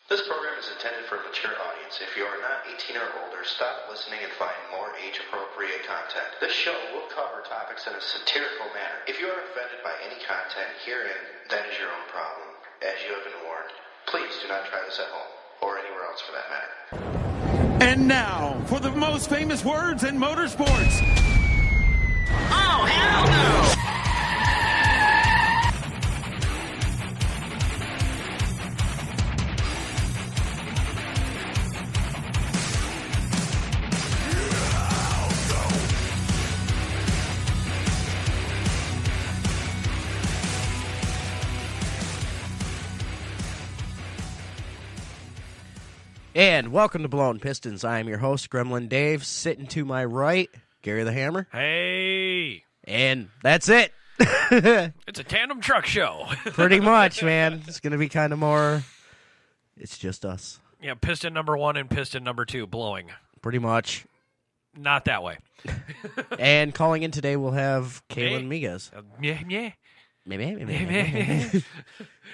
This program is intended for a mature audience. If you are not 18 or older, stop listening and find more age-appropriate content. This show will cover topics in a satirical manner. If you are offended by any content herein, that is your own problem. As you have been warned, please do not try this at home, or anywhere else for that matter. And now, for the most famous words in motorsports. Oh, hell no! And welcome to Blown-Pistons. I am your host, Gremlin Dave. Sitting to my right, Gary the Hammer. Hey! And that's it. It's a tandem truck show. Pretty much, man. It's going to be kind of more, it's just us. Yeah, piston number 1 and piston number 2 blowing. Pretty much. Not that way. And calling in today, we'll have kaylyn-migues. Yeah. Maybe.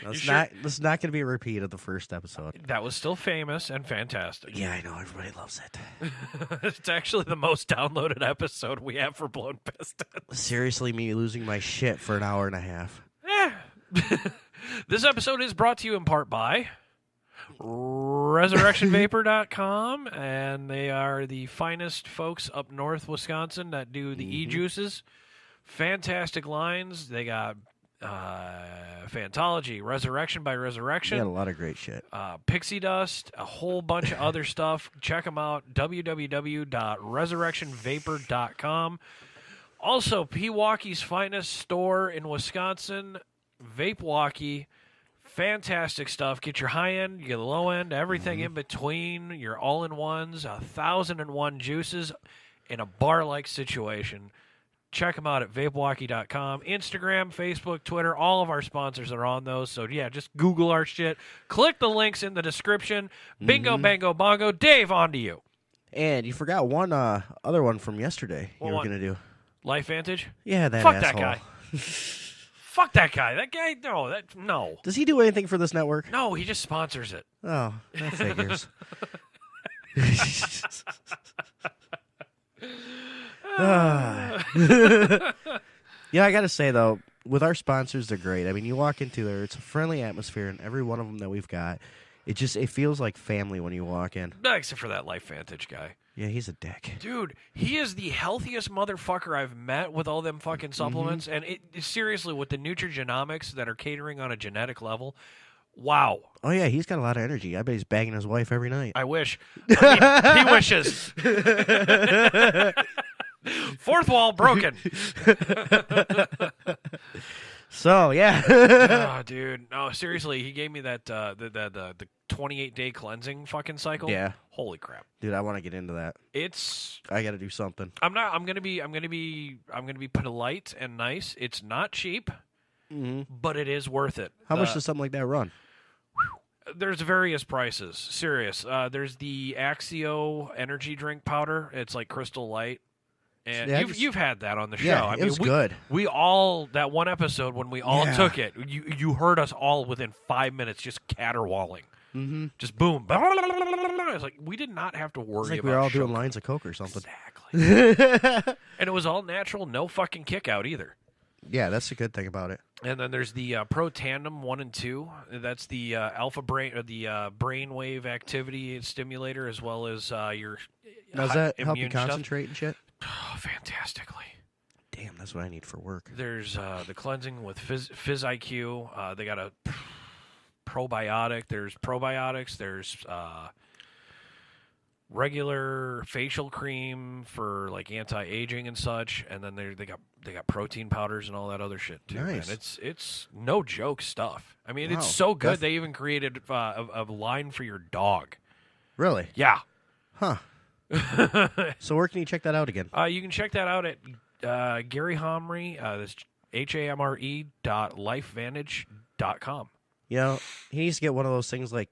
It's not going to be a repeat of the first episode. That was still famous and fantastic. Yeah, I know. Everybody loves it. It's actually the most downloaded episode we have for Blown Pistons. Seriously, me losing my shit for an hour and a half. This episode is brought to you in part by ResurrectionVapor.com, and they are the finest folks up north Wisconsin that do the e-juices. Fantastic lines. They got Fantology, Resurrection by Resurrection. They got a lot of great shit. Pixie Dust, a whole bunch of other stuff. Check them out, www.resurrectionvapor.com. Also, Pewaukee's finest store in Wisconsin, Vapewalkie. Fantastic stuff. Get your high end, you get the low end, everything in between, your all-in-ones, 1,001 juices in a bar-like situation. Check them out at vapewalkie.com. Instagram, Facebook, Twitter, all of our sponsors are on those. So, yeah, just Google our shit. Click the links in the description. Bingo, bango, bongo. Dave, on to you. And you forgot one other one from yesterday What you were one? going to do. Life Vantage? Yeah, that Fuck asshole. that guy. Fuck that guy. That guy, no. Does he do anything for this network? No, he just sponsors it. Oh, that figures. Yeah, I got to say, though, with our sponsors, they're great. I mean, you walk into there, it's a friendly atmosphere, and every one of them that we've got, it feels like family when you walk in. Except for that Life Vantage guy. Yeah, he's a dick. Dude, he is the healthiest motherfucker I've met with all them fucking supplements. And seriously, with the nutrigenomics that are catering on a genetic level, wow. Oh, yeah, he's got a lot of energy. I bet he's bagging his wife every night. I wish. I mean, he wishes. Fourth wall broken. So, yeah. Oh, dude. No, seriously, he gave me that the 28-day cleansing fucking cycle. Yeah. Holy crap. Dude, I want to get into that. I got to do something. I'm gonna be polite and nice. It's not cheap, but it is worth it. How much does something like that run? There's various prices. Serious. There's the Axio energy drink powder. It's like Crystal Light. And Yeah, you've had that on the show. Yeah, I it mean, was good. We all, that one episode when we all Yeah. took it, you heard us all within 5 minutes just caterwauling. Mm-hmm. Just boom. It's like we did not have to worry It's like about we were all sugar. doing lines of coke or something. Exactly. And it was all natural, no fucking kick out either. Yeah, that's the good thing about it. And then there's the Pro Tandem 1 and 2. That's the alpha brain or the brainwave activity stimulator, as well as your. Does that help you immune stuff. concentrate and shit? Oh, fantastically. Damn, that's what I need for work. There's the cleansing with Phys IQ. They got a probiotic. There's probiotics. There's regular facial cream for like anti-aging and such, and then they got protein powders and all that other shit too. Nice. Man. It's no joke stuff. I mean, Wow. it's so good they even created a line for your dog. Really? Yeah. Huh. So where can you check that out again? You can check that out at Gary Hamre. That's HAMRE.lifevantage.com. You know, he needs to get one of those things like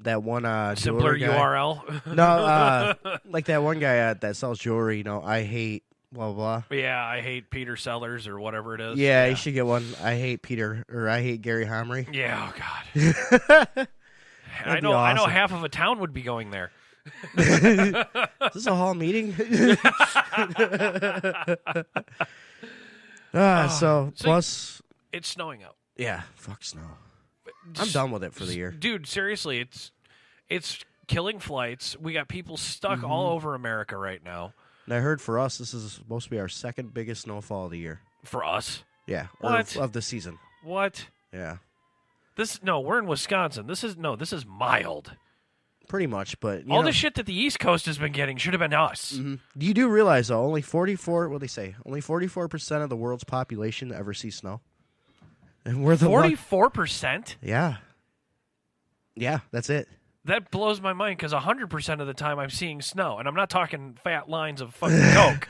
that one Simpler jewelry guy. URL. No, like that one guy that sells jewelry. You know, I hate blah blah. Yeah, I hate Peter Sellers or whatever it is. Yeah, you should get one. I hate Peter or I hate Gary Hamre. Yeah, oh God. I know. awesome. I know half of a town would be going there. Is this a hall meeting? Plus, it's snowing out. yeah, fuck snow. I'm done with it for the year. Dude, seriously, it's killing flights. We got people stuck all over America right now. And I heard for us, this is supposed to be our second biggest snowfall of the year. For us? Yeah, What? of the season. What? Yeah, We're in Wisconsin. This is mild. pretty much. But All the shit that the East Coast has been getting should have been us. You do realize though, only 44. What do they say? Only 44% of the world's population ever sees snow. And we're the 44%? Yeah. Yeah, that's it. That blows my mind because 100% of the time I'm seeing snow, and I'm not talking fat lines of fucking Coke.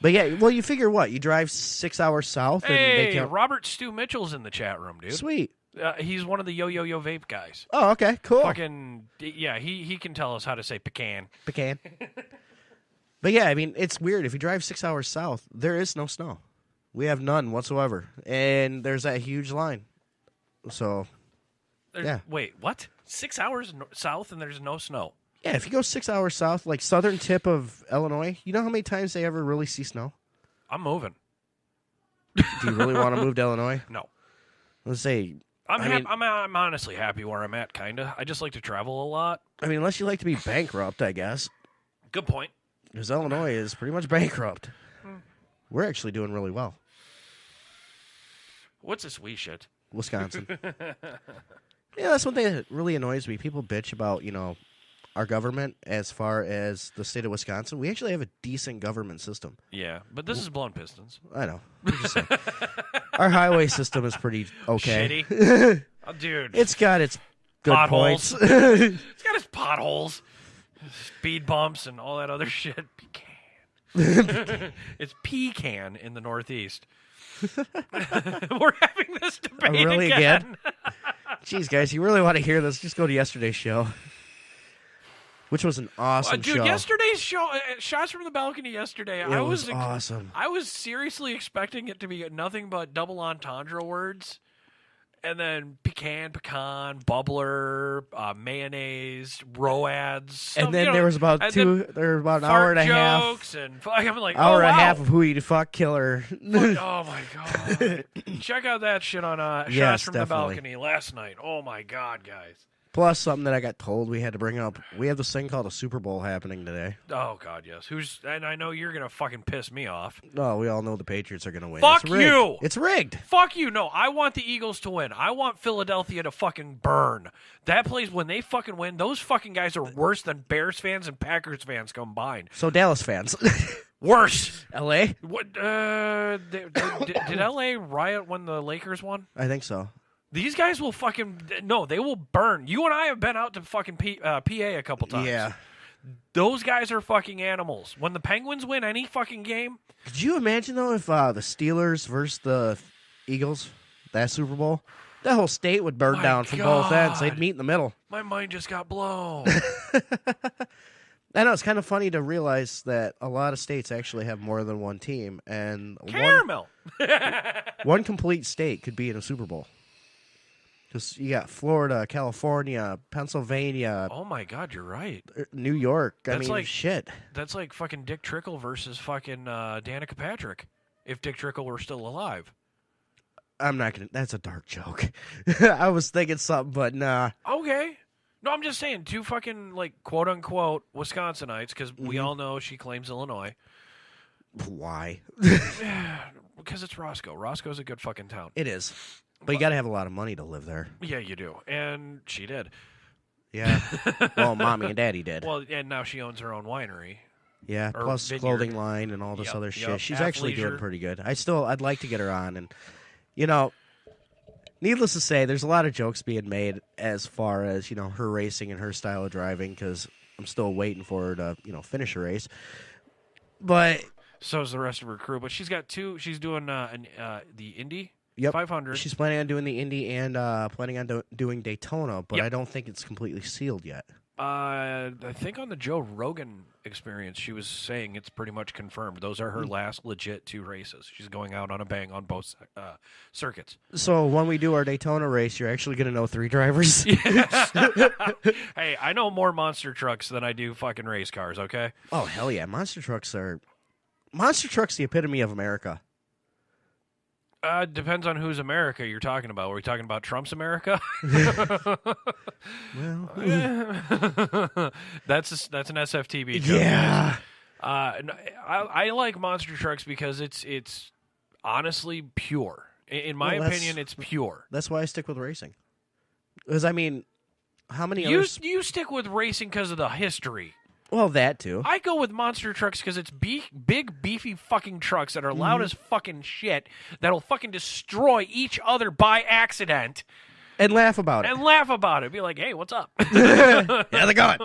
But yeah, well, you figure what? You drive 6 hours south, and they Hey, can't. Robert Stu Mitchell's in the chat room, dude. Sweet. He's one of the yo-yo-yo vape guys. Oh, okay, cool. Fucking, yeah, he can tell us how to say pecan. Pecan. But yeah, I mean, it's weird. If you drive 6 hours south, there is no snow. We have none whatsoever. And there's that huge line. So, yeah. Wait, what? 6 hours south and there's no snow? Yeah, if you go 6 hours south, like southern tip of Illinois, you know how many times they ever really see snow? I'm moving. Do you really want to move to Illinois? No. Let's say... I'm honestly happy where I'm at, kind of. I just like to travel a lot. I mean, unless you like to be bankrupt, I guess. Good point. Because Illinois is pretty much bankrupt. We're actually doing really well. What's this wee shit? Wisconsin. Yeah, that's one thing that really annoys me. People bitch about, our government as far as the state of Wisconsin. We actually have a decent government system. Yeah, but this is blown-pistons. I know. I'm just saying. Our highway system is pretty okay. Shitty. Oh, dude. It's got its good Potholes. points. It's got its potholes, speed bumps, and all that other shit. Pecan. It's pecan in the Northeast. We're having this debate Really again. Jeez, guys, you really want to hear this? Just go to yesterday's show, which was an awesome Dude, show. yesterday's show, shots from the balcony yesterday, It was awesome. I was seriously expecting it to be nothing but double entendre words. And then pecan, bubbler, mayonnaise, roads. And then there was about an hour and a half. Jokes and I'm like, hour oh, and a wow. half of who you fuck killer. Oh my god! Check out that shit on Shots Yes, from definitely. the Balcony last night. Oh my god, guys! Plus, something that I got told we had to bring up. We have this thing called a Super Bowl happening today. Oh god, yes. And I know you're gonna fucking piss me off. No, we all know the Patriots are going to win. Fuck It's rigged. you! It's rigged. Fuck you! No, I want the Eagles to win. I want Philadelphia to fucking burn. That place when they fucking win, those fucking guys are worse than Bears fans and Packers fans combined. So Dallas fans. Worse. L.A.? What? Did L.A. riot when the Lakers won? I think so. These guys will fucking no. They will burn. You and I have been out to fucking PA a couple times. Yeah. Those guys are fucking animals. When the Penguins win any fucking game, Could you imagine, though, if the Steelers versus the Eagles, that Super Bowl, that whole state would burn My down from both ends. God. They'd meet in the middle. my mind just got blown. I know, it's kind of funny to realize that a lot of states actually have more than one team, and Caramel. one complete state could be in a Super Bowl. Because you got Florida, California, Pennsylvania, Oh my God, you're right. New York. I That's mean, like- shit. That's like fucking Dick Trickle versus fucking Danica Patrick. If Dick Trickle were still alive. I'm not going to. That's a dark joke. I was thinking something, but nah. Okay. No, I'm just saying, two fucking, like, quote-unquote Wisconsinites, because we all know she claims Illinois. Why? Because it's Roscoe. Roscoe's a good fucking town. It is. But you got to have a lot of money to live there. Yeah, you do. And she did. Yeah. Well, mommy and daddy did. Well, and now she owns her own winery. Yeah, or plus vineyard. clothing line and all this Yep, other yep. shit. She's actually doing Athleisure. pretty good. I'd like to get her on. And, needless to say, there's a lot of jokes being made as far as, her racing and her style of driving because I'm still waiting for her to, finish her race. But So is the rest of her crew. But she's got two. She's doing the Indy yep, 500. she's planning on doing the Indy and planning on doing Daytona, but Yep. I don't think it's completely sealed yet. I think on the Joe Rogan Experience, she was saying it's pretty much confirmed. Those are her last legit 2 races. She's going out on a bang on both circuits. So when we do our Daytona race, you're actually going to know 3 drivers? Hey, I know more monster trucks than I do fucking race cars, okay? Oh, hell yeah. Monster truck's the epitome of America. Depends on whose America you're talking about. Are we talking about Trump's America? Well, that's an SFTB joke. yeah. I like monster trucks because it's honestly pure. In my opinion, it's pure. That's why I stick with racing. Because, I mean, how many You stick with racing because of the history. Well, that too. I go with monster trucks because it's big, beefy fucking trucks that are loud as fucking shit that'll fucking destroy each other by accident. And laugh about it. Be like, hey, what's up? Yeah, they're going.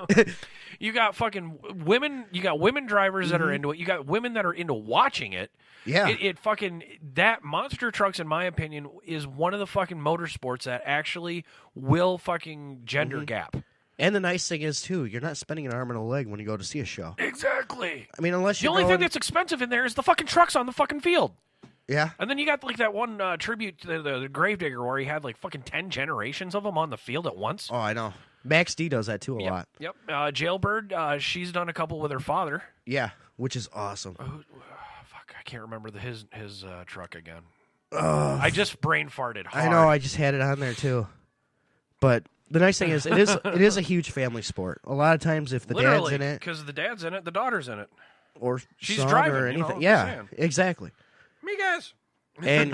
You got fucking women. You got women drivers that are into it. You got women that are into watching it. Yeah. It fucking, that monster trucks, in my opinion, is one of the fucking motorsports that actually will fucking gender gap. And the nice thing is, too, you're not spending an arm and a leg when you go to see a show. Exactly. I mean, unless The you're only thing that's expensive in there is the fucking trucks on the fucking field. Yeah. And then you got like that one tribute to the Gravedigger where he had like fucking 10 generations of them on the field at once. Oh, I know. Max D does that, too, a lot. Yep. Jailbird, she's done a couple with her father. Yeah, which is awesome. Fuck, I can't remember his truck again. I just brain farted hard. I know, I just had it on there, too. But the nice thing is, it is a huge family sport. A lot of times, if the dad's in it, because the dad's in it, the daughter's in it, or she's son driving or anything, I'm yeah, saying. exactly. Me guys. And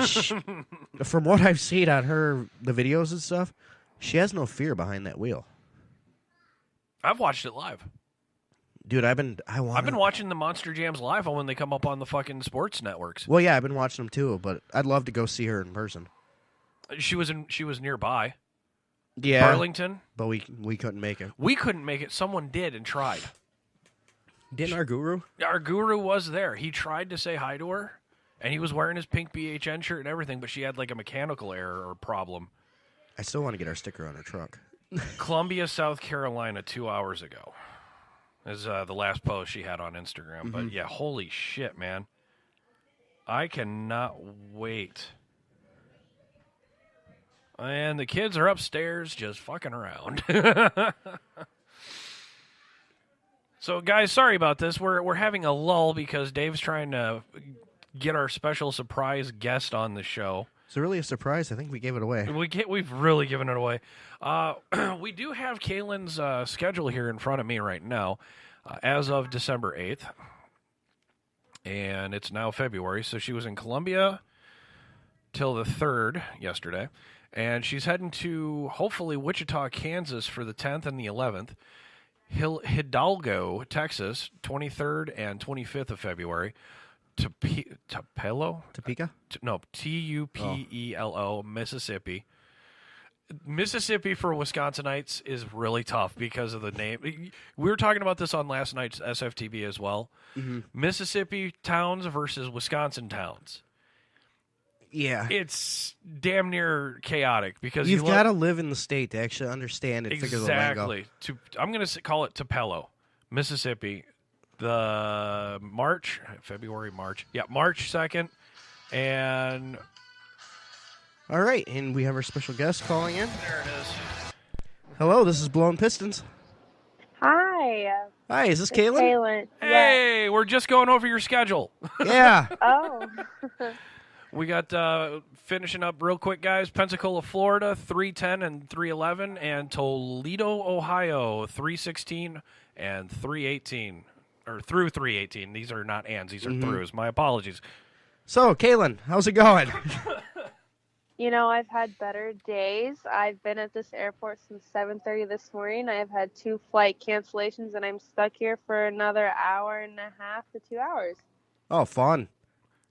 from what I've seen on the videos and stuff, she has no fear behind that wheel. I've watched it live. Dude, I've been watching the Monster Jams live when they come up on the fucking sports networks. Well, yeah, I've been watching them too, but I'd love to go see her in person. She was nearby. Yeah, Burlington, but we couldn't make it. We couldn't make it. Someone did and tried. Didn't our guru? Our guru was there. He tried to say hi to her, and he was wearing his pink BHN shirt and everything, but she had like a mechanical error or problem. I still want to get our sticker on her truck. Columbia, South Carolina, 2 hours ago is the last post she had on Instagram. But yeah, holy shit, man. I cannot wait. And the kids are upstairs just fucking around. So, guys, sorry about this. We're having a lull because Dave's trying to get our special surprise guest on the show. It's really a surprise. I think we gave it away. We've really given it away. We do have Kaylyn's schedule here in front of me right now as of December 8th. And it's now February, so she was in Columbia till the 3rd yesterday. And she's heading to, hopefully, Wichita, Kansas for the 10th and the 11th. Hidalgo, Texas, 23rd and 25th of February. Tupelo? Topeka? No, Tupelo, Mississippi. Mississippi for Wisconsinites is really tough because of the name. We were talking about this on last night's SFTB as well. Mississippi towns versus Wisconsin towns. Yeah. It's damn near chaotic because you've got to live in the state to actually understand and figure the lingo. Exactly. I'm going to call it Tupelo, Mississippi. The March 2nd. And all right, and we have our special guest calling in. There it is. Hello, this is Blown Pistons. Hi. Hi, is this Kaylyn? Kaylyn. Hey, we're just going over your schedule. Yeah. Oh. We got finishing up real quick, guys. Pensacola, Florida, 3:10 and 3:11, and Toledo, Ohio, 3:16 and 3:18, or through 3:18. These are not ands; these are throughs. My apologies. So, Kaylyn, how's it going? You know, I've had better days. I've been at this airport since 7:30 this morning. I have had 2 flight cancellations, and I'm stuck here for another hour and a half to 2 hours. Oh, fun.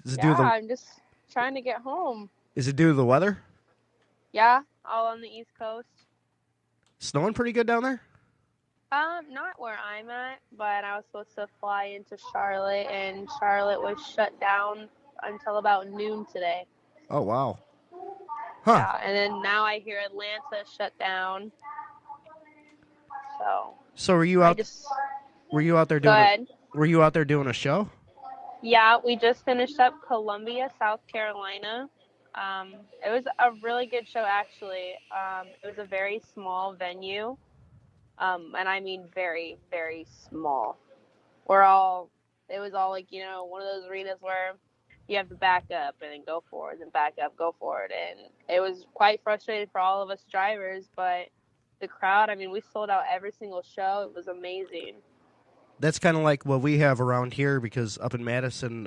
I'm just trying to get home. Is it due to the weather? Yeah, all on the East Coast. Snowing pretty good down there? Not where I'm at, but I was supposed to fly into Charlotte, and Charlotte was shut down until about noon today. Oh, wow. Huh. Yeah, and then now I hear Atlanta shut down. So So were you out? Were you out there Go doing? ahead. Were you out there doing a show? Yeah, we just finished up Columbia, South Carolina. It was a really good show, actually. It was a very small venue, and I mean very, very small. It was all like, one of those arenas where you have to back up and then go forward and back up, go forward. And it was quite frustrating for all of us drivers, but the crowd, I mean, we sold out every single show. It was amazing. That's kind of like what we have around here, because up in Madison,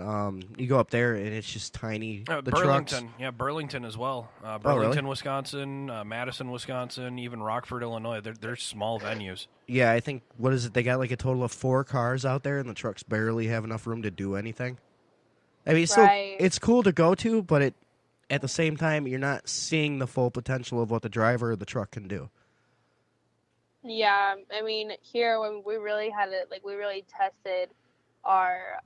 you go up there and it's just tiny. The Burlington, trucks. yeah, Burlington as well. Really? Wisconsin, Madison, Wisconsin, even Rockford, Illinois. They're small venues. Yeah, I think, what is it? They got like a total of 4 cars out there, and the trucks barely have enough room to do anything. I mean, it's cool to go to, but at the same time, you're not seeing the full potential of what the driver or the truck can do. Yeah, I mean, here when we really had it, like we really tested our,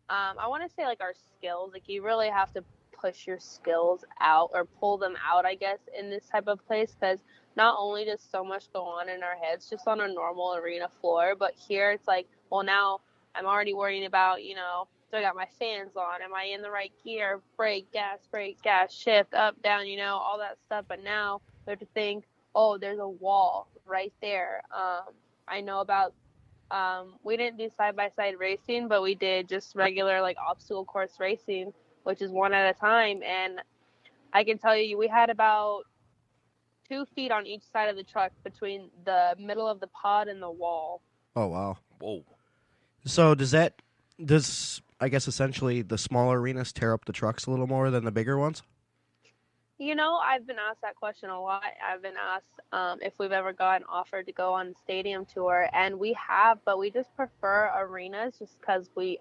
I want to say like our skills. Like you really have to push your skills out or pull them out, I guess, in this type of place, because not only does so much go on in our heads just on a normal arena floor, but here it's like, well, now I'm already worrying about, do I got my fans on? Am I in the right gear? Brake, gas, shift, up, down, all that stuff. But now we have to think, oh, there's a wall right there. I know about, we didn't do side-by-side racing, but we did just regular like obstacle course racing, which is one at a time. And I can tell you, we had about 2 feet on each side of the truck between the middle of the pod and the wall. Oh, wow. Whoa. So does I guess essentially the smaller arenas tear up the trucks a little more than the bigger ones? I've been asked that question a lot. I've been asked if we've ever gotten offered to go on a stadium tour, and we have, but we just prefer arenas just because we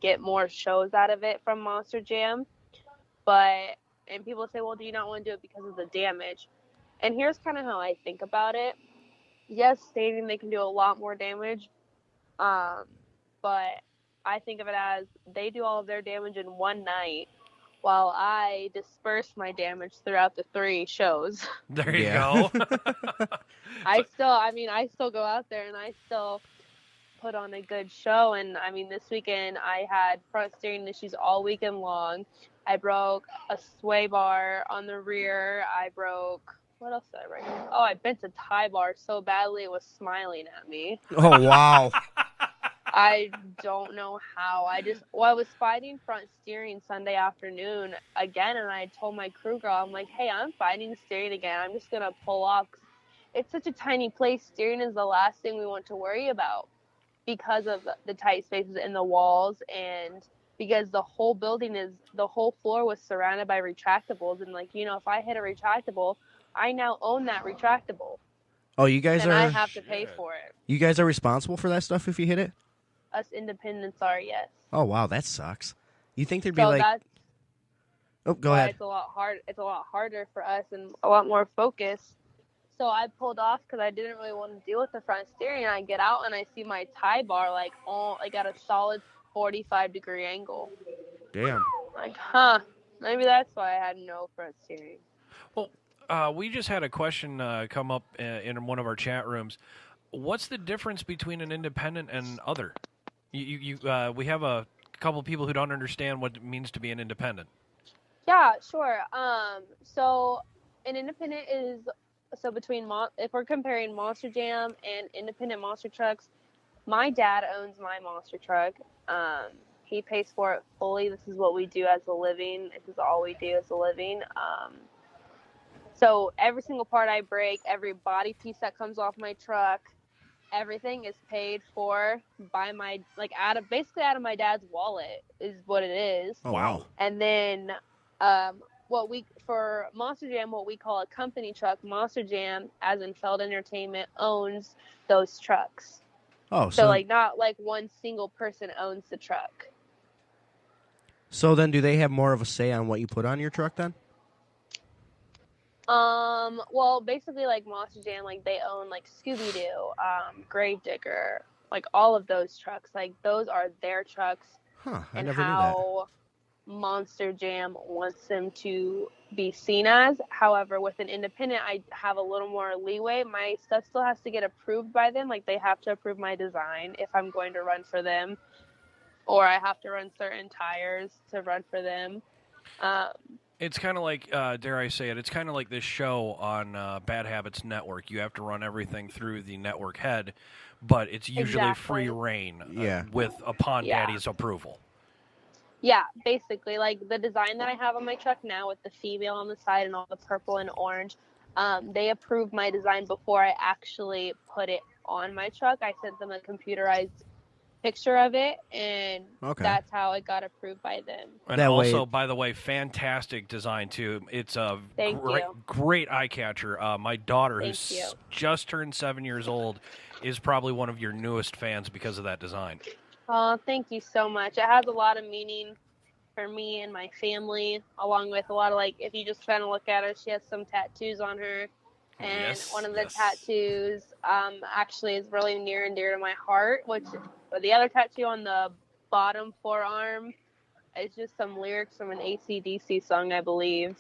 get more shows out of it from Monster Jam. And people say, well, do you not want to do it because of the damage? And here's kind of how I think about it. Yes, stadium, they can do a lot more damage, but I think of it as they do all of their damage in one night, while I disperse my damage throughout the 3 shows. There you go. I still go out there and I still put on a good show. And I mean, this weekend I had front steering issues all weekend long. I broke a sway bar on the rear. What else did I break? Oh, I bent a tie bar so badly it was smiling at me. Oh, wow. I don't know how. I was fighting front steering Sunday afternoon again, and I told my crew girl, I'm like, hey, I'm fighting steering again. I'm just going to pull off. It's such a tiny place. Steering is the last thing we want to worry about because of the tight spaces in the walls, and because the whole floor was surrounded by retractables. And, if I hit a retractable, I now own that retractable. Oh, you guys I have to pay for it. You guys are responsible for that stuff if you hit it? Us independents are, yes. Oh, wow, that sucks. You think there'd be Oh, go ahead. It's a lot harder for us and a lot more focus. So I pulled off because I didn't really want to deal with the front steering. I get out and I see my tie bar at a solid 45-degree angle. Damn. Maybe that's why I had no front steering. Well, we just had a question come up in one of our chat rooms. What's the difference between an independent and other? We have a couple people who don't understand what it means to be an independent. Yeah, sure. So an independent is between if we're comparing Monster Jam and independent monster trucks, my dad owns my monster truck. He pays for it fully. This is what we do as a living. This is all we do as a living. So every single part I break, every body piece that comes off my truck, everything is paid for by out of my dad's wallet is what it is. Oh, wow. And then for Monster Jam, what we call a company truck, Monster Jam, as in Feld Entertainment, owns those trucks. Oh, so not one single person owns the truck. So then do they have more of a say on what you put on your truck then? Well, basically, Monster Jam, they own, Scooby-Doo, Gravedigger, all of those trucks. Those are their trucks. Huh, I and never knew how Monster Jam wants them to be seen as. However, with an independent, I have a little more leeway. My stuff still has to get approved by them. Like, they have to approve my design if I'm going to run for them, or I have to run certain tires to run for them. It's kind of like, dare I say it, it's kind of like this show on Bad Habits Network. You have to run everything through the network head, but it's usually free reign upon Daddy's approval. Yeah, basically, like the design that I have on my truck now with the female on the side and all the purple and orange, they approved my design before I actually put it on my truck. I sent them a computerized picture of it, and that's how it got approved by them. And also, by the way, fantastic design too. It's a great eye catcher. My daughter, who's just turned 7 years old, is probably one of your newest fans because of that design. Oh, thank you so much. It has a lot of meaning for me and my family, along with a lot of, like, if you just kind of look at her, she has some tattoos on her. And one of the tattoos actually is really near and dear to my heart, which the other tattoo on the bottom forearm is just some lyrics from an AC/DC song, I believe.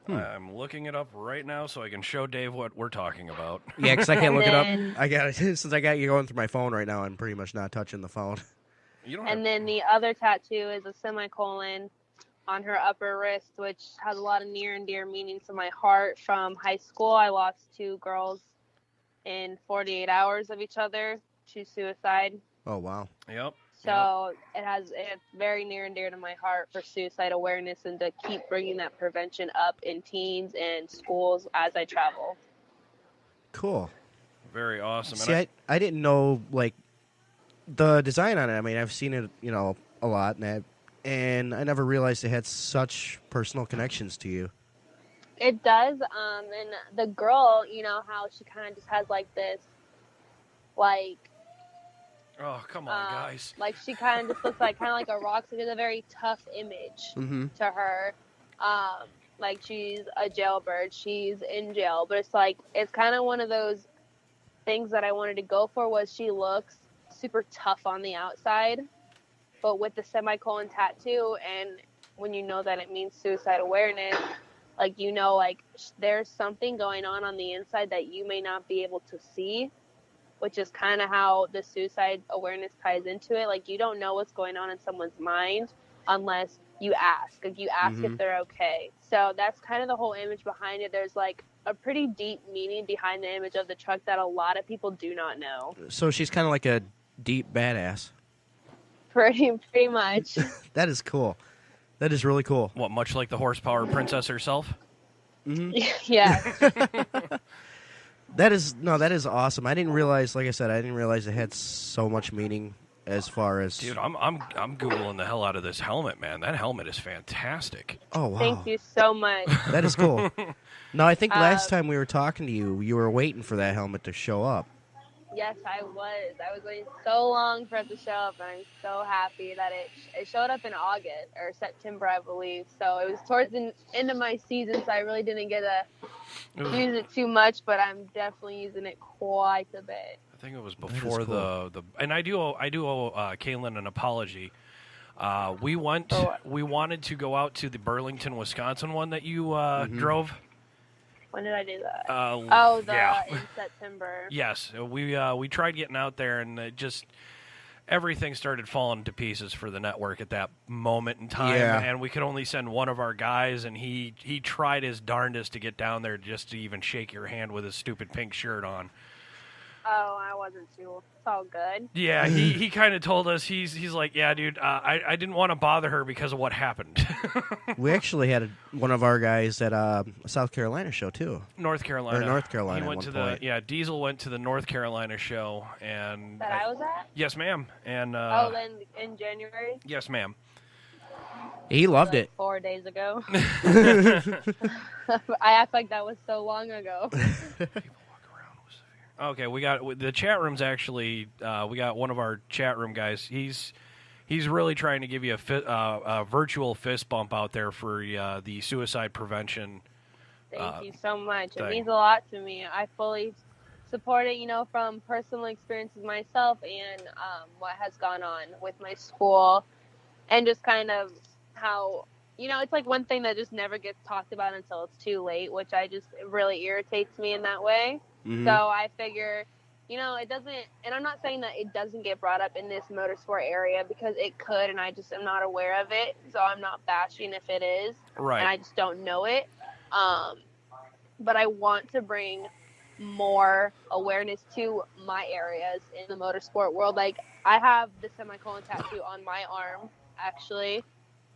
I'm looking it up right now so I can show Dave what we're talking about. Yeah, because I can't look it up. I got it. Since I got you going through my phone right now, I'm pretty much not touching the phone. Then the other tattoo is a semicolon on her upper wrist, which has a lot of near and dear meaning to my heart. From high school, I lost 2 girls in 48 hours of each other to suicide. Oh, wow. Yep. So it's very near and dear to my heart for suicide awareness and to keep bringing that prevention up in teens and schools as I travel. Cool. Very awesome. See, I didn't know, like, the design on it. I mean, I've seen it, a lot, and I never realized it had such personal connections to you. It does. And the girl, how she kind of just has, like, this, like... Oh, come on, guys. Like, she kind of just looks like a rock. So it's a very tough image to her. Like, she's a jailbird. She's in jail. But it's kind of one of those things that I wanted to go for, was she looks super tough on the outside, but with the semicolon tattoo, and when you know that it means suicide awareness, like, there's something going on the inside that you may not be able to see, which is kind of how the suicide awareness ties into it. Like, you don't know what's going on in someone's mind unless you ask. Like, you ask if they're okay. So that's kind of the whole image behind it. There's, like, a pretty deep meaning behind the image of the truck that a lot of people do not know. So she's kind of like a deep badass. Pretty much. That is cool. That is really cool. What, much like the horsepower princess herself? Yeah. That is awesome. I didn't realize, like I said, it had so much meaning as far as... Dude, I'm Googling the hell out of this helmet, man. That helmet is fantastic. Oh, wow. Thank you so much. That is cool. No, I think last time we were talking to you, you were waiting for that helmet to show up. Yes, I was. I was waiting so long for it to show up, and I'm so happy that it showed up in August or September, I believe. So it was towards the end of my season, so I really didn't get to use it too much, but I'm definitely using it quite a bit. I think it was before the and I do owe Kaylyn an apology. We wanted to go out to the Burlington, Wisconsin one that you drove. When did I do that? In September. Yes, we tried getting out there, and everything started falling to pieces for the network at that moment in time. Yeah. And we could only send one of our guys, and he tried his darndest to get down there just to even shake your hand with his stupid pink shirt on. Oh, I wasn't too. It's all good. Yeah, he kind of told us, he's like, yeah, dude, I didn't want to bother her because of what happened. We actually had one of our guys at a South Carolina show, too. North Carolina. Or North Carolina He went at to one point. Diesel went to the North Carolina show. And that I was at? Yes, ma'am. And then in January? Yes, ma'am. He loved it. 4 days ago. I act like that was so long ago. Okay, we got the chat room's actually. We got one of our chat room guys. He's really trying to give you a virtual fist bump out there for the suicide prevention. Thank you so much. Thing. It means a lot to me. I fully support it, from personal experiences myself and what has gone on with my school, and just kind of how, it's like one thing that just never gets talked about until it's too late, which it really irritates me in that way. Mm-hmm. So I figure, it doesn't, and I'm not saying that it doesn't get brought up in this motorsport area, because it could, and I just am not aware of it. So I'm not bashing if it is. Right. And I just don't know it. But I want to bring more awareness to my areas in the motorsport world. Like, I have the semicolon tattoo on my arm, actually.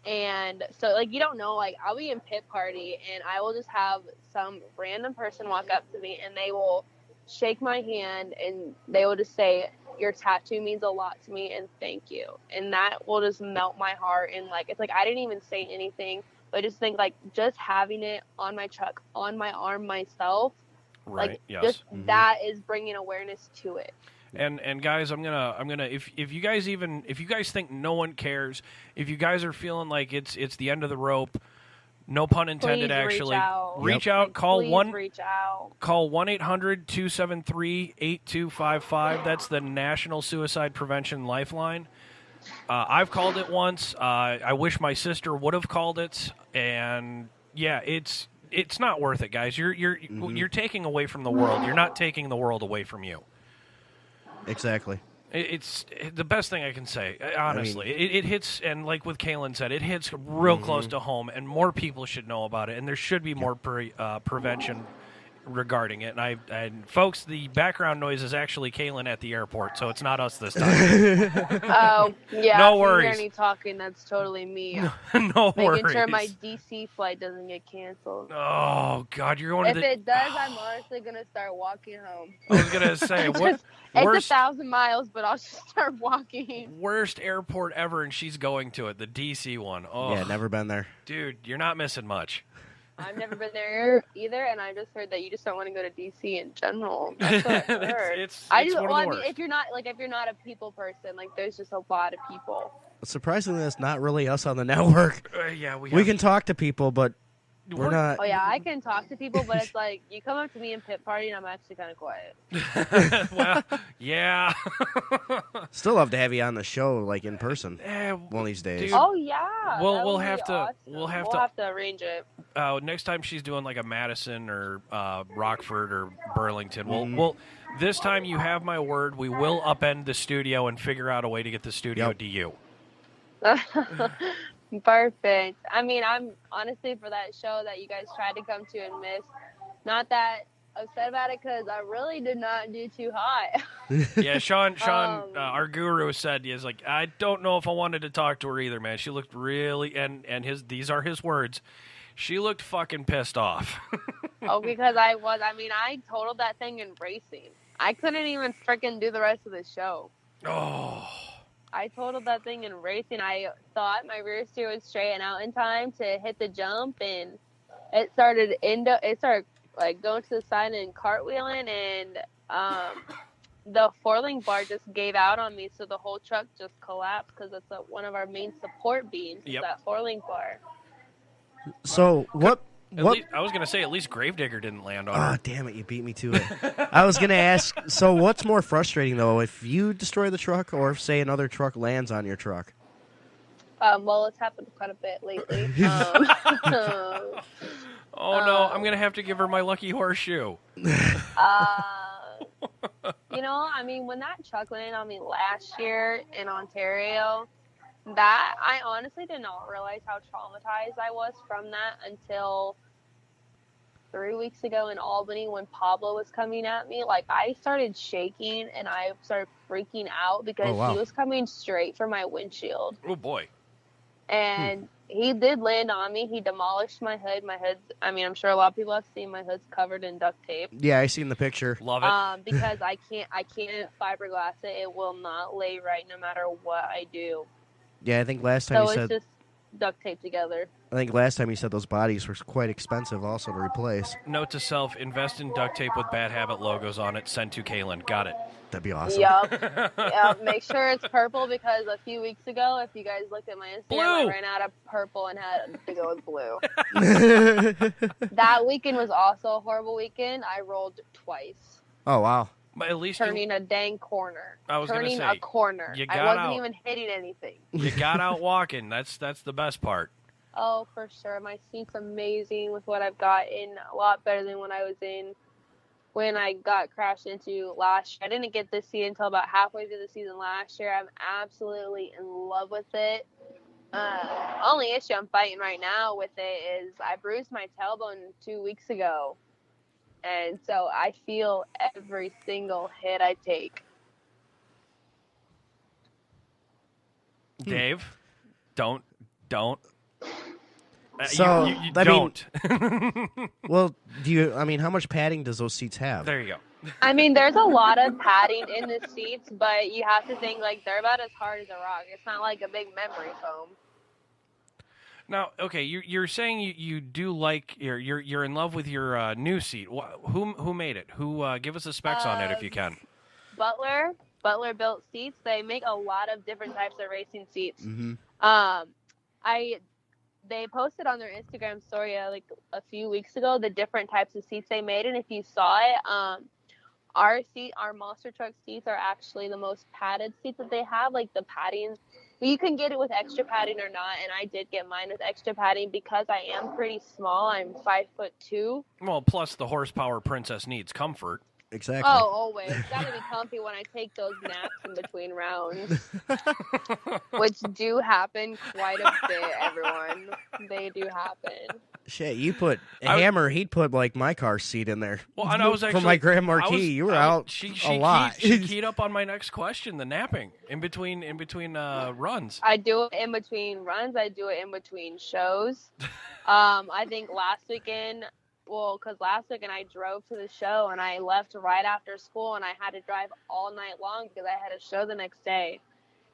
And so, like, you don't know, like, I'll be in pit party and I will just have some random person walk up to me and they will shake my hand and they will just say, your tattoo means a lot to me and thank you. And that will just melt my heart. And, like, it's like I didn't even say anything, but I just think, like, just having it on my truck, on my arm myself, right, like, yes. just that is bringing awareness to it. And guys, I'm gonna if you guys think no one cares, if you guys are feeling like it's the end of the rope, no pun intended, Please actually, reach out. out, call Reach out. Call 1-800-273-8255. That's the National Suicide Prevention Lifeline. I've called it once. I wish my sister would have called it, and yeah, it's not worth it, guys. You're taking away from the world. You're not taking the world away from you. Exactly. It's the best thing I can say, honestly. It hits, and like what Kaylyn said, it hits real close to home, and more people should know about it, and there should be more prevention regarding it. And folks, the background noise is actually Kaylyn at the airport, so it's not us this time. Oh, yeah. No if worries. you hear any talking, that's totally me. No worries. Making sure my DC flight doesn't get canceled. Oh, God, you're going If to the... it does, I'm honestly going to start walking home. I was going to say, what... It's Worst, 1,000 miles, but I'll just start walking. Worst airport ever, and she's going to it, the DC one. Oh, yeah, never been there. Dude, you're not missing much. I've never been there either, and I just heard that you just don't want to go to DC in general. That's what I heard. It's one of the worst. If you're not a people person, like, there's just a lot of people. Surprisingly, that's not really us on the network. Yeah, we can talk to people, but we're not. Oh yeah, I can talk to people, but it's like you come up to me in pit party, and I'm actually kind of quiet. Well, yeah. Still love to have you on the show, like in person, one of these days. Dude, oh yeah. We'll have to. Awesome. We'll have to arrange it. Next time she's doing like a Madison or Rockford or Burlington, we'll this time you have my word. We will upend the studio and figure out a way to get the studio to you. Perfect. I mean, I'm honestly, for that show that you guys tried to come to and missed, not that upset about it, because I really did not do too hot. Yeah, Sean, our guru said, he is like, I don't know if I wanted to talk to her either, man. She looked really, and these are his words, she looked fucking pissed off. Oh, because I totaled that thing in racing. I couldn't even freaking do the rest of the show. Oh. I totaled that thing in racing. I thought my rear steer would straighten out in time to hit the jump, and it started like going to the side and cartwheeling, and the four-link bar just gave out on me, so the whole truck just collapsed, because it's one of our main support beams. Yep. That four-link bar. So what? I was going to say, at least Gravedigger didn't land on her. Oh, damn it, you beat me to it. I was going to ask, so what's more frustrating, though, if you destroy the truck or if, say, another truck lands on your truck? Well, it's happened quite a bit lately. Oh, no, I'm going to have to give her my lucky horseshoe. I mean, when that truck landed on me last year in Ontario, that I honestly did not realize how traumatized I was from that until 3 weeks ago in Albany when Pablo was coming at me. Like, I started shaking and I started freaking out because he was coming straight for my windshield. Oh boy. And he did land on me. He demolished my hood. My hood's, I mean, I'm sure a lot of people have seen my hood's covered in duct tape. Yeah, I seen the picture. Love it. Because I can't fiberglass it. It will not lay right no matter what I do. Yeah, I think last time you said... So it's just duct tape together. I think last time you said those bodies were quite expensive also to replace. Note to self, invest in duct tape with Bad Habit logos on it. Send to Kaylyn. Got it. That'd be awesome. Yep. Make sure it's purple, because a few weeks ago, if you guys looked at my Instagram, I ran out of purple and had to go with blue. That weekend was also a horrible weekend. I rolled twice. Oh, wow. But at least turning a dang corner. I was turning gonna say, a corner. I wasn't even hitting anything. You got out walking. That's the best part. Oh, for sure. My seat's amazing with what I've got in. A lot better than what I was in when I got crashed into last year. I didn't get this seat until about halfway through the season last year. I'm absolutely in love with it. Only issue I'm fighting right now with it is I bruised my tailbone 2 weeks ago. And so I feel every single hit I take. Dave, don't. So you don't. Well, how much padding does those seats have? There you go. I mean, there's a lot of padding in the seats, but you have to think like they're about as hard as a rock. It's not like a big memory foam. Now, okay, you're saying you do like you're in love with your new seat. Who made it? Give us the specs on it if you can. Butler built seats. They make a lot of different types of racing seats. Mm-hmm. They posted on their Instagram story like a few weeks ago the different types of seats they made, and if you saw it, our monster truck seats are actually the most padded seats that they have. Like the padding, you can get it with extra padding or not, and I did get mine with extra padding because I am pretty small. I'm 5'2". Well, plus the horsepower princess needs comfort. Exactly. Oh, always. Gotta be comfy when I take those naps in between rounds. Which do happen quite a bit, everyone. They do happen. Shit, you put Hammer, he'd put like my car seat in there. Well, and I was actually for my Grand Marquis. You were out a lot. She keyed up on my next question, the napping in between runs. I do it in between runs. I do it in between shows. I think last weekend I drove to the show and I left right after school and I had to drive all night long because I had a show the next day.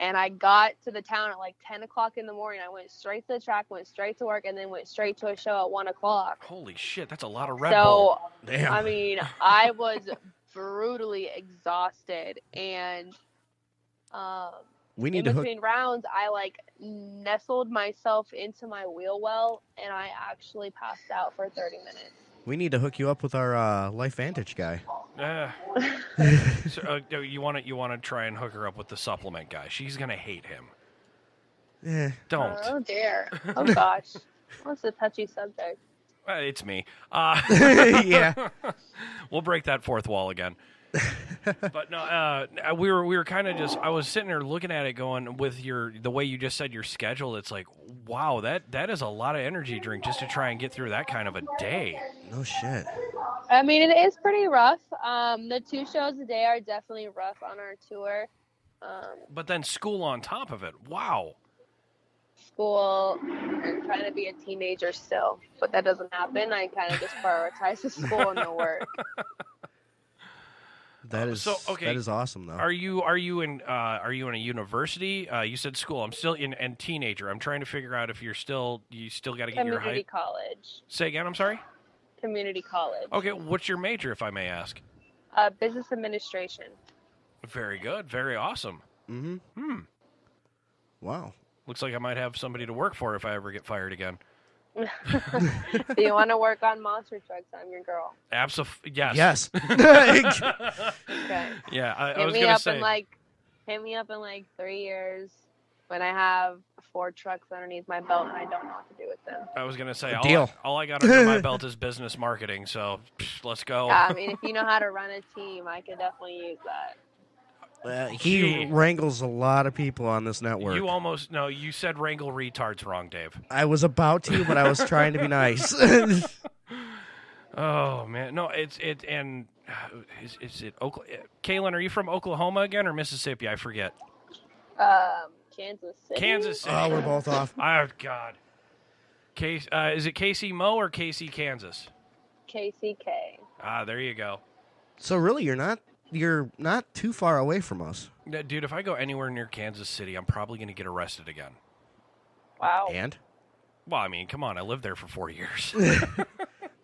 And I got to the town at like 10 o'clock in the morning. I went straight to the track, went straight to work, and then went straight to a show at 1 o'clock. Holy shit, that's a lot of Red Bull. Damn. I mean, I was brutally exhausted. And in between rounds, I like nestled myself into my wheel well, and I actually passed out for 30 minutes. We need to hook you up with our Life Vantage guy. So, you want to try and hook her up with the supplement guy. She's gonna hate him. Yeah. Don't. Oh dear. Oh gosh. What's a touchy subject? It's me. Yeah. We'll break that fourth wall again. But no, we were kind of just. I was sitting there looking at it, going with the way you just said your schedule. It's like, wow, that is a lot of energy drink just to try and get through that kind of a day. No shit. I mean, it is pretty rough. The 2 shows a day are definitely rough on our tour. But then school on top of it. Wow. School and trying to be a teenager still, but that doesn't happen. I kind of just prioritize the school and the work. That is That is awesome, though. Are you in a university? You said school. I'm still in teenager. I'm trying to figure out if you still got to get your Community college. Say again. I'm sorry. Community college. Okay, what's your major, if I may ask? Business administration. Very good. Very awesome. Mm-hmm. Wow. Looks like I might have somebody to work for if I ever get fired again. Do you want to work on monster trucks? I'm your girl. Absolutely. Yes. Okay. Yeah, I was gonna say. Hit me up in like 3 years when I have 4 trucks underneath my belt and I don't know what to do with them. I was gonna say Deal. All I got under my belt is business marketing. So let's go. Yeah, I mean, if you know how to run a team, I could definitely use that. He wrangles a lot of people on this network. You said wrangle retards wrong, Dave. I was about to, but I was trying to be nice. Oh man, no, is it Oklahoma? Kaylyn, are you from Oklahoma again or Mississippi? I forget. Kansas City. Kansas City. Oh, we're both off. Oh God. Is it KC Mo or KC Kansas? KCK. Ah, there you go. So really, you're not too far away from us. Dude, if I go anywhere near Kansas City, I'm probably going to get arrested again. Wow. And? Well, I mean, come on. I lived there for 4 years.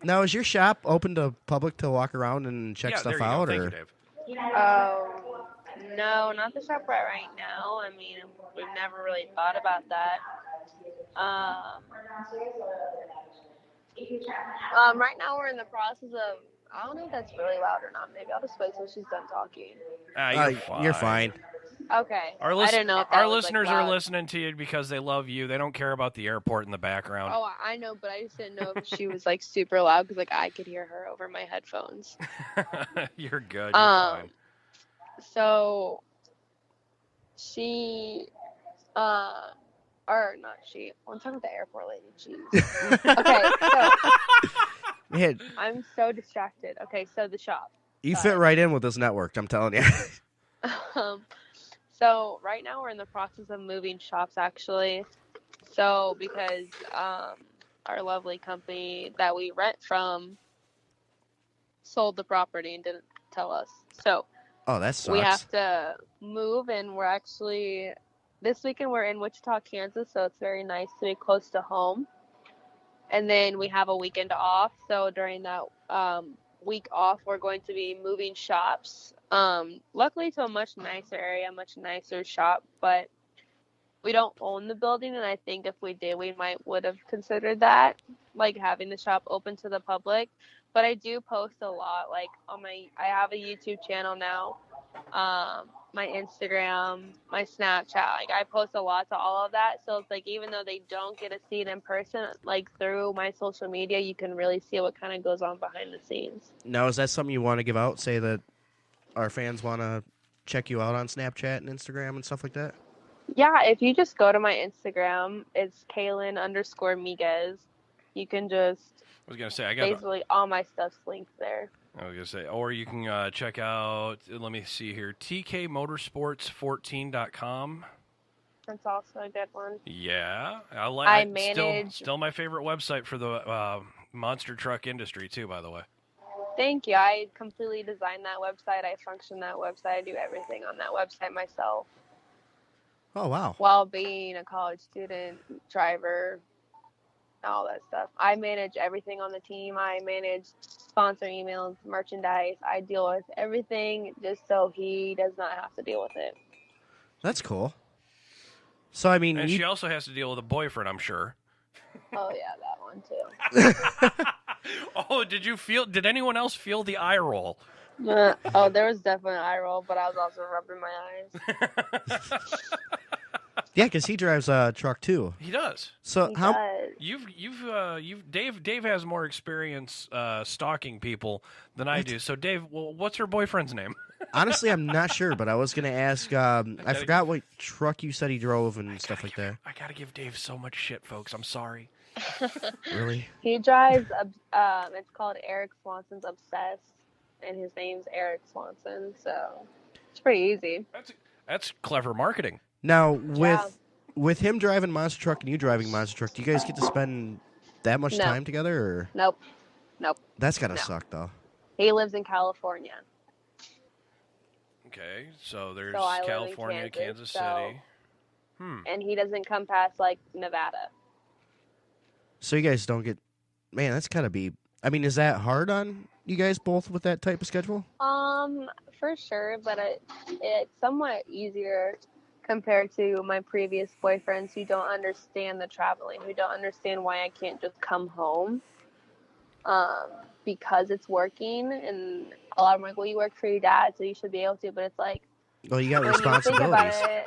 Now, is your shop open to public to walk around and check stuff out? Thank you, Dave. No, not the shop right now. I mean, we've never really thought about that. Right now we're in the process I don't know if that's really loud or not. Maybe I'll just wait till she's done talking. You're fine. Okay. I didn't know if our was, listeners like, are loud. listening to you because they love you. They don't care about the airport in the background. Oh, I know, but I just didn't know if she was like super loud because like I could hear her over my headphones. You're good. You're fine. So she, or not she. I'm talking about the airport lady. Jeez. Okay, so Yeah, I'm so distracted. Okay, so the shop. you fit right in with this network, I'm telling you. So right now we're in the process of moving shops, actually. So because our lovely company that we rent from sold the property and didn't tell us. So Oh, that sucks. we have to move, and we're actually this weekend we're in Wichita, Kansas, so it's very nice to be close to home. And then we have a weekend off. So during that week off, we're going to be moving shops. Luckily to a much nicer area, much nicer shop, but we don't own the building, and I think if we did, we would have considered that, like having the shop open to the public. But I do post a lot, like I have a YouTube channel now, my Instagram, my Snapchat, like I post a lot to all of that. So it's like, even though they don't get to see it in person, like through my social media, you can really see what kind of goes on behind the scenes. Now, is that something you want to give out? Say that our fans want to check you out on Snapchat and Instagram and stuff like that? Yeah, if you just go to my Instagram, it's kaylyn_migues. You can just I was gonna say basically all my stuff's linked there. I was gonna say, or you can check out. Let me see here, tkmotorsports14.com. That's also a good one. Yeah, I manage. Still my favorite website for the monster truck industry too. By the way. Thank you. I completely designed that website. I function that website. I do everything on that website myself. Oh, wow. While being a college student, driver, all that stuff. I manage everything on the team. I manage sponsor emails, merchandise. I deal with everything just so he does not have to deal with it. That's cool. So, I mean... And she also has to deal with a boyfriend, I'm sure. Oh, yeah, that one, too. Oh, did anyone else feel the eye roll? There was definitely an eye roll, but I was also rubbing my eyes. Yeah, because he drives a truck too. He does. So Dave has more experience stalking people than I do. So Dave, what's her boyfriend's name? Honestly, I'm not sure, but I was gonna ask. I forgot what truck you said he drove and stuff like that. I gotta give Dave so much shit, folks. I'm sorry. Really? He drives. It's called Eric Swanson's Obsessed, and his name's Eric Swanson. So it's pretty easy. That's clever marketing. Now, with him driving monster truck and you driving monster truck, do you guys get to spend that much time together? Or? Nope. That's gotta suck, though. He lives in California. Okay, so there's I California, live in Kansas City. And he doesn't come past, like, Nevada. So you guys don't get... Man, that's gotta be... I mean, is that hard on you guys both with that type of schedule? For sure, but it's somewhat easier compared to my previous boyfriends who don't understand the traveling, who don't understand why I can't just come home because it's working. And a lot of them are like, well, you work for your dad, so you should be able to. But it's like, well, you got when responsibilities. You think about it,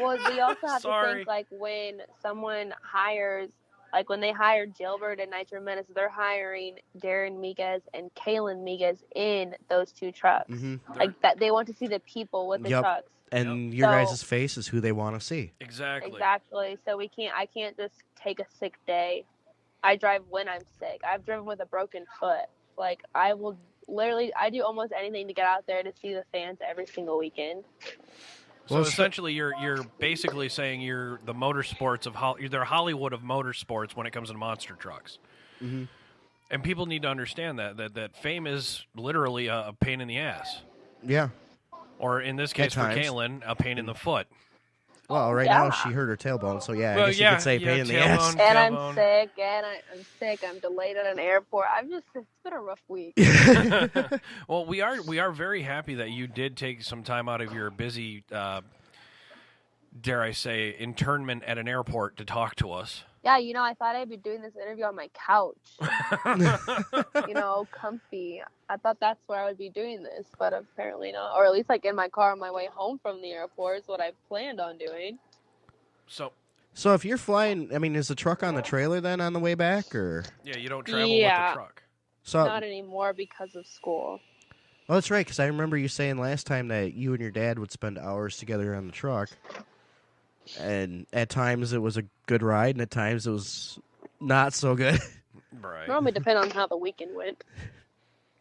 well, we also have to think, like, when someone hires, like when they hire Gilbert and Nitro Menace, they're hiring Darren Migues and Kaylyn-migues in those two trucks. Mm-hmm. Like that, they want to see the people with the trucks. And your guys' face is who they want to see. Exactly. So I can't just take a sick day. I drive when I'm sick. I've driven with a broken foot. Like, I will literally, I do almost anything to get out there to see the fans every single weekend. So essentially, you're basically saying you're the motorsports you're the Hollywood of motorsports when it comes to monster trucks. Mm-hmm. And people need to understand that fame is literally a pain in the ass. Yeah. Or in this case, for Kaylyn, a pain in the foot. Well, now she hurt her tailbone, so I guess you could say pain in the ass. And I'm sick. I'm delayed at an airport. it's been a rough week. Well, we are very happy that you did take some time out of your busy, dare I say, internment at an airport to talk to us. Yeah, I thought I'd be doing this interview on my couch. Comfy. I thought that's where I would be doing this, but apparently not. Or at least like in my car on my way home from the airport is what I planned on doing. So if you're flying, I mean, is the truck on the trailer then on the way back, or? Yeah, you don't travel with the truck. So not anymore because of school. Well, that's right, because I remember you saying last time that you and your dad would spend hours together on the truck. And at times it was a good ride, and at times it was not so good. Right. Normally depend on how the weekend went.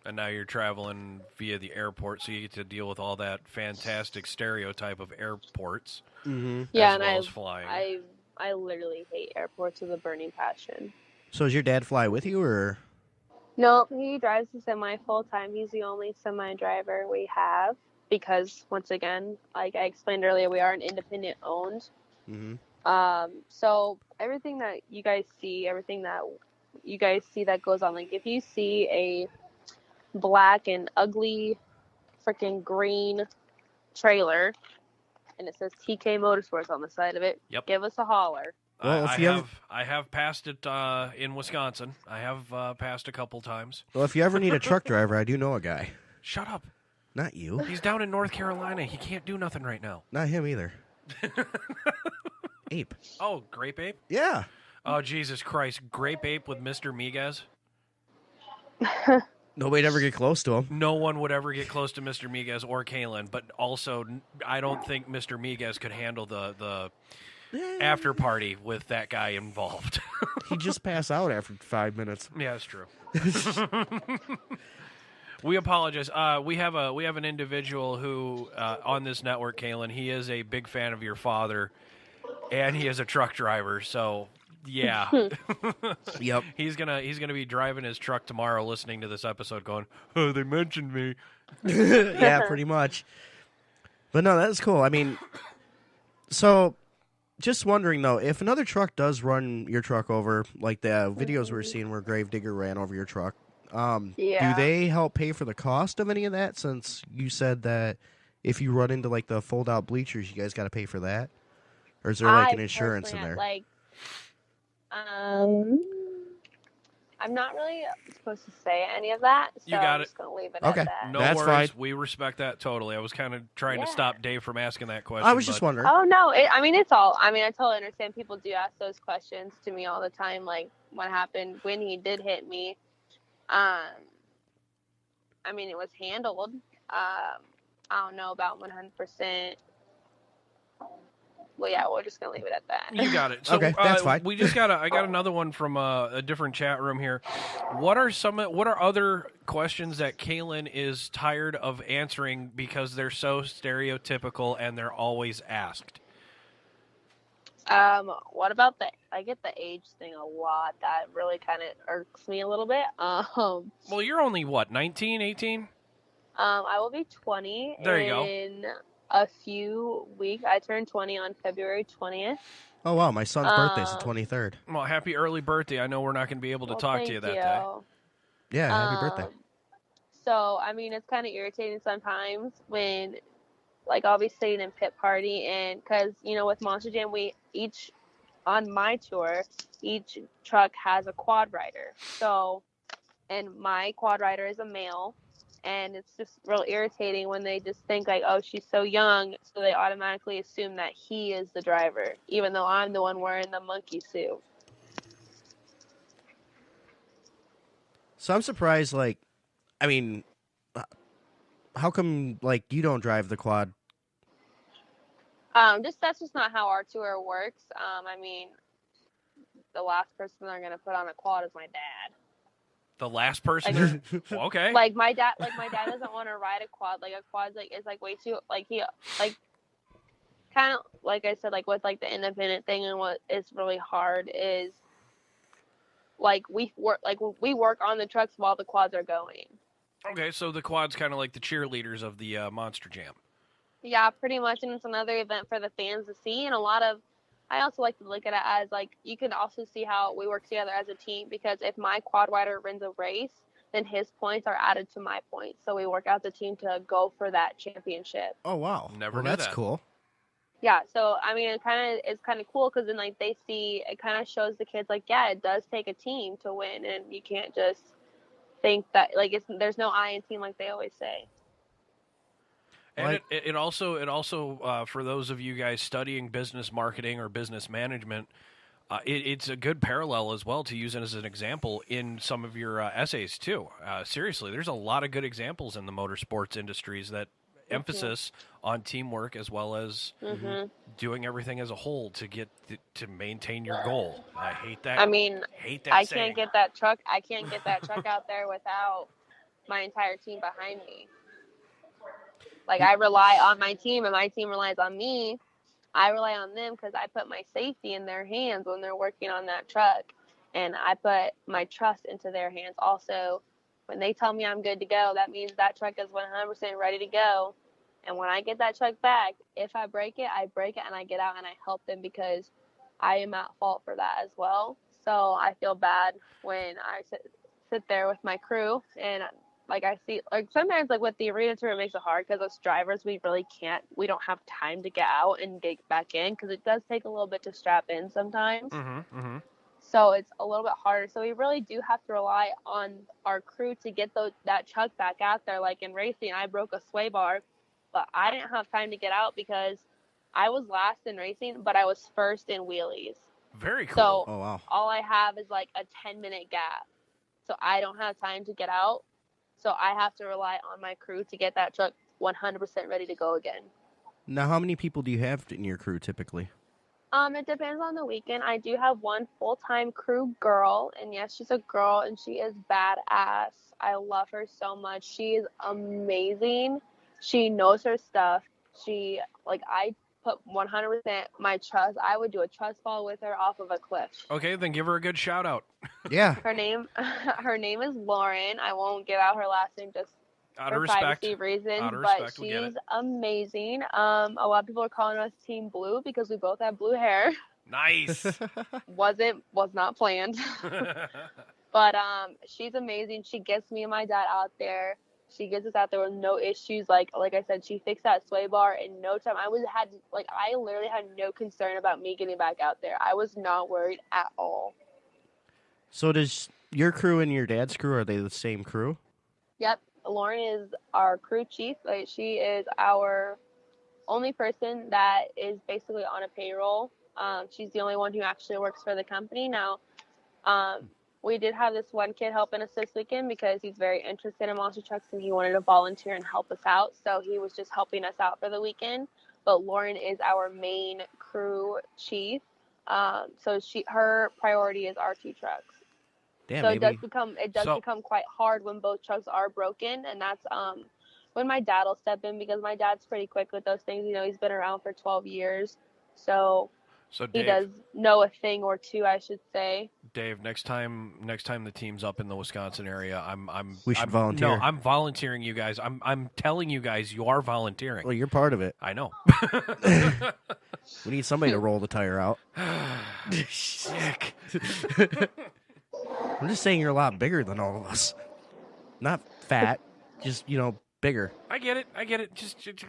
And now you're traveling via the airport, so you get to deal with all that fantastic stereotype of airports. Mm-hmm. Yeah, as and well as flying. I literally hate airports with a burning passion. So does your dad fly with you, or? No, he drives the semi full time. He's the only semi driver we have. Because once again, like I explained earlier, we are an independent owned. Mm-hmm. So everything that you guys see that goes on, like if you see a black and ugly freaking green trailer and it says TK Motorsports on the side of it, give us a holler. Well, I have passed it in Wisconsin. I have passed a couple times. Well, if you ever need a truck driver, I do know a guy. Shut up. Not you. He's down in North Carolina. He can't do nothing right now. Not him either. Ape. Oh, Grape Ape? Yeah. Oh, Jesus Christ. Grape Ape with Mr. Migues? Nobody'd ever get close to him. No one would ever get close to Mr. Migues or Kaylyn, but also I don't think Mr. Migues could handle the after party with that guy involved. He'd just pass out after 5 minutes. Yeah, that's true. We apologize. We have an individual who on this network, Kaylyn. He is a big fan of your father, and he is a truck driver. So yeah, yep. He's gonna be driving his truck tomorrow, listening to this episode, going, "Oh, they mentioned me." Yeah, pretty much. But no, that's cool. I mean, so just wondering though, if another truck does run your truck over, like the videos we're seeing where Gravedigger ran over your truck. Do they help pay for the cost of any of that? Since you said that if you run into like the fold-out bleachers, you guys got to pay for that, or is there like an insurance in there? I'm not really supposed to say any of that, so you got I'm just gonna leave it at that. No that's worries. Fine. We respect that totally. I was kind of trying to stop Dave from asking that question. I was just wondering. Oh no, it's all. I totally understand. People do ask those questions to me all the time, like what happened when he did hit me. It was handled. I don't know about 100%. Well, yeah, we're just gonna leave it at that. You got it. So, okay, that's fine. I got another one from a different chat room here. What are other questions that Kaylyn is tired of answering because they're so stereotypical and they're always asked? What about I get the age thing a lot. That really kind of irks me a little bit. Well, you're only, 19, 18? I will be 20 there you in a few weeks. I turned 20 on February 20th. Oh, wow. My son's birthday's the 23rd. Well, happy early birthday. I know we're not going to be able to talk to you that day. Yeah, happy birthday. So, it's kind of irritating sometimes when, I'll be sitting in pit party, and because, with Monster Jam, on my tour, each truck has a quad rider. So, and my quad rider is a male, and it's just real irritating when they just think oh, she's so young, so they automatically assume that he is the driver, even though I'm the one wearing the monkey suit. So I'm surprised, how come, you don't drive the quad? That's just not how our tour works. The last person they're gonna put on a quad is my dad. The last person? Okay. My dad doesn't want to ride a quad. A quad's is way too he kind of like I said, with the independent thing, and what is really hard is we work on the trucks while the quads are going. Okay, so the quad's kind of like the cheerleaders of the Monster Jam. Yeah, pretty much, and it's another event for the fans to see, and I also like to look at it as, you can also see how we work together as a team, because if my quad rider wins a race, then his points are added to my points. So we work out the team to go for that championship. Oh, wow. Never knew that's that. Cool. Yeah, so I mean, it's kind of cool because then like they see it kind of shows the kids like, yeah, it does take a team to win, and you can't just think that like there's no I in team like they always say. And it also for those of you guys studying business marketing or business management, it's a good parallel as well to use it as an example in some of your essays too. Seriously, there's a lot of good examples in the motorsports industries that emphasis on teamwork as well as doing everything as a whole to get to maintain your goal. I hate that. I mean, I can't get that truck. I can't get that truck out there without my entire team behind me. Like I rely on my team, and my team relies on me. I rely on them because I put my safety in their hands when they're working on that truck, and I put my trust into their hands also. When they tell me I'm good to go, that means that truck is 100% ready to go. And when I get that truck back, if I break it, and I get out and I help them because I am at fault for that as well. So I feel bad when I sit there with my crew and like I see, like sometimes like with the arena tour, it makes it hard because us drivers, we don't have time to get out and get back in because it does take a little bit to strap in sometimes. So it's a little bit harder. So we really do have to rely on our crew to get that truck back out there. Like in racing, I broke a sway bar, but I didn't have time to get out because I was last in racing, but I was first in wheelies. Very cool. So oh, wow. all I have is like a 10-minute gap. So I don't have time to get out. So I have to rely on my crew to get that truck 100% ready to go again. Now, how many people do you have in your crew typically? It depends on the weekend. I do have one full-time crew girl, and yes, she's a girl, and she is badass. I love her so much. She is amazing. She knows her stuff. I put 100% my trust. I would do a trust fall with her off of a cliff. Okay, then give her a good shout out. Yeah. Her name is Lauren. I won't give out her last name just for privacy reasons, but she's amazing. A lot of people are calling us Team Blue because we both have blue hair. Nice. Was not planned. But she's amazing. She gets me and my dad out there. She gets us out there with no issues. Like I said, she fixed that sway bar in no time. I literally had no concern about me getting back out there. I was not worried at all. So does your crew and your dad's crew, are they the same crew? Yep. Lauren is our crew chief. Like, she is our only person that is basically on a payroll. She's the only one who actually works for the company now. We did have this one kid helping us this weekend because he's very interested in monster trucks and he wanted to volunteer and help us out. So he was just helping us out for the weekend. But Lauren is our main crew chief. So her priority is our two trucks. Damn, so maybe. it does become quite hard when both trucks are broken, and that's when my dad will step in because my dad's pretty quick with those things. You know, he's been around for 12 years, so Dave, he does know a thing or two, I should say. Dave, next time the team's up in the Wisconsin area, we should volunteer. No, I'm volunteering you guys. I'm telling you guys, you are volunteering. Well, you're part of it. I know. We need somebody to roll the tire out. Sick. I'm just saying you're a lot bigger than all of us. Not fat, just, bigger. I get it. Just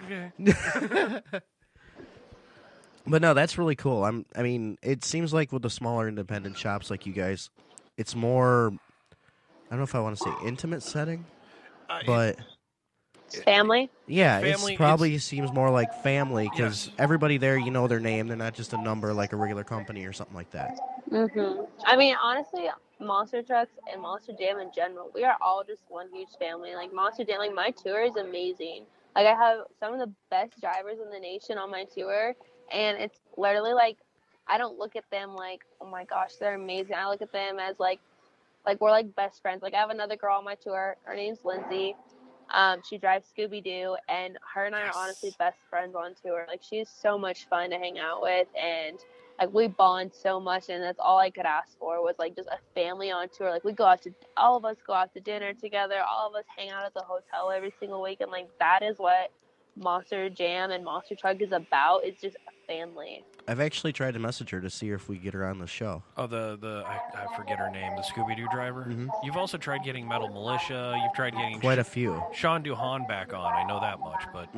But no, that's really cool. I mean, it seems like with the smaller independent shops like you guys, it's more, I don't know if I want to say intimate setting, but family. Yeah, family, it probably seems more like family because everybody there, you know their name. They're not just a number like a regular company or something like that. I mean, honestly, Monster Trucks and Monster Jam in general, we are all just one huge family. Like Monster Jam, like my tour is amazing. Like I have some of the best drivers in the nation on my tour, and it's literally like I don't look at them like, oh my gosh, they're amazing. I look at them as like we're like best friends. Like I have another girl on my tour. Her name's Lindsay. She drives Scooby-Doo, and her and I are honestly best friends on tour. Like she's so much fun to hang out with, and like we bond so much, and that's all I could ask for was like just a family on tour. Like all of us go out to dinner together, all of us hang out at the hotel every single week, and like that is what Monster Jam and Monster Truck is about. It's just a family. I've actually tried to message her to see if we get her on the show. Oh, I forget her name, the Scooby-Doo driver. Mm-hmm. You've also tried getting Metal Militia. You've tried getting quite a few. Sean Duhan back on. I know that much, but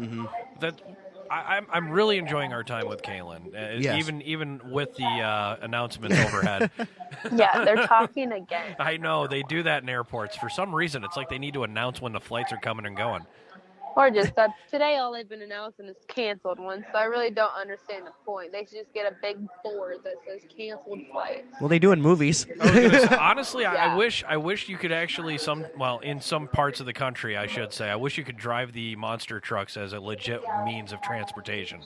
I'm really enjoying our time with Kaylyn, Yes. even with the announcements overhead. Yeah, they're talking again. I know they do that in airports for some reason. It's like they need to announce when the flights are coming and going. Or just that today all they've been announcing is canceled ones, so I really don't understand the point. They should just get a big board that says canceled flights. Well, they do in movies. Honestly, Yeah. I wish you could actually in some parts of the country, I should say, I wish you could drive the monster trucks as a legit means of transportation.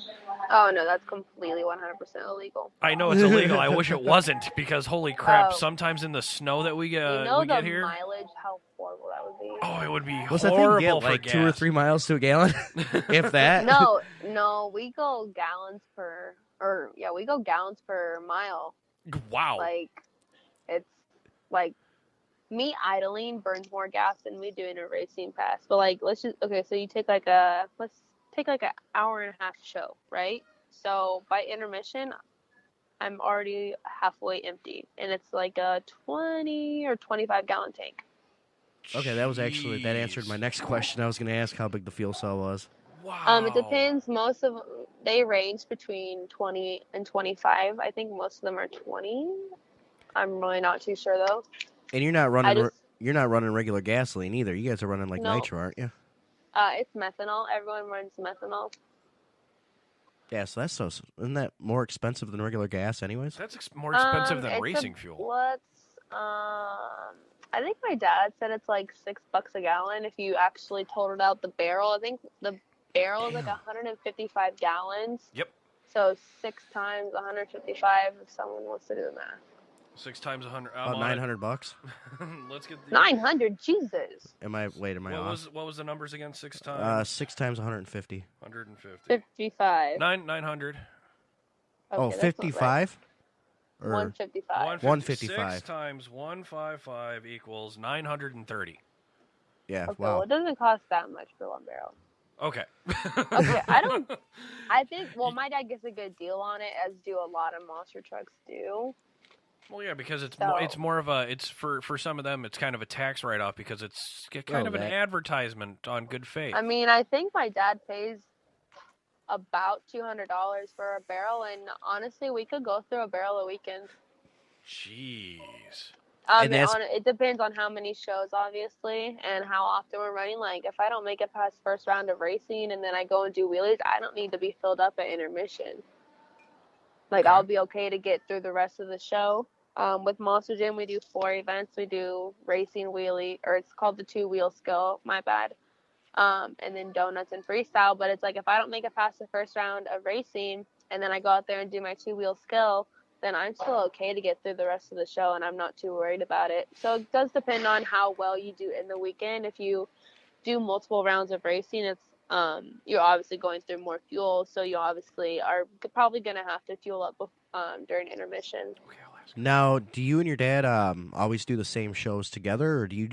Oh no, that's completely 100% illegal. I know it's illegal. I wish it wasn't because holy crap! Oh. Sometimes in the snow that we You know we the get here, mileage, how horrible that would be. oh, it would be What's that thing horrible get? for Like gas. 2 or 3 miles to a gallon, if that. No, we go gallons per, we go gallons per mile. Wow. Like, it's like me idling burns more gas than me doing a racing pass. But like, so you take let's take like an hour and a half show, right? So by intermission, I'm already halfway empty, and it's like a 20 or 25 gallon tank. Okay, that answered my next question. I was going to ask how big the fuel cell was. Wow. It depends. Most of they range between 20 and 25. I think most of them are 20. I'm really not too sure though. And you're not running regular gasoline either. You guys are running like No. nitro, aren't you? It's methanol. Everyone runs methanol. Yeah, so isn't that more expensive than regular gas anyways? That's more expensive than It's racing fuel. I think my dad said it's like $6 a gallon if you actually totaled out the barrel. I think the barrel is like 155 gallons. Yep. So 6 times 155 if someone wants to do the math. 6 times 100. About $900. Let's get 900, Jesus. Am I off? What was the numbers again? 6 times. 6 times 150. 150. 55. 900. Okay, Oh, that's not right. 55? Or 155. 155. 6 times 155 equals 930. Yeah, Okay, wow. well, it doesn't cost that much for one barrel. Okay. Okay, I think, my dad gets a good deal on it, as do a lot of monster trucks do. Well, yeah, because it's So- more of a for some of them it's kind of a tax write off because it's kind of an advertisement on good faith. I mean, I think my dad pays about $200 for a barrel, and honestly, we could go through a barrel a weekend. Jeez. It depends on how many shows, obviously, and how often we're running. Like, if I don't make it past first round of racing and then I go and do wheelies, I don't need to be filled up at intermission. Like, Okay. I'll be okay to get through the rest of the show. With Monster Gym, we do 4 events. We do racing, wheelie, or it's called the 2-wheel skill, my bad. And then donuts and freestyle. But it's like, if I don't make it past the first round of racing and then I go out there and do my 2-wheel skill, then I'm still okay to get through the rest of the show, and I'm not too worried about it. So it does depend on how well you do in the weekend. If you do multiple rounds of racing, it's you're obviously going through more fuel, so you obviously are probably going to have to fuel up during intermission. Now, do you and your dad always do the same shows together, or do you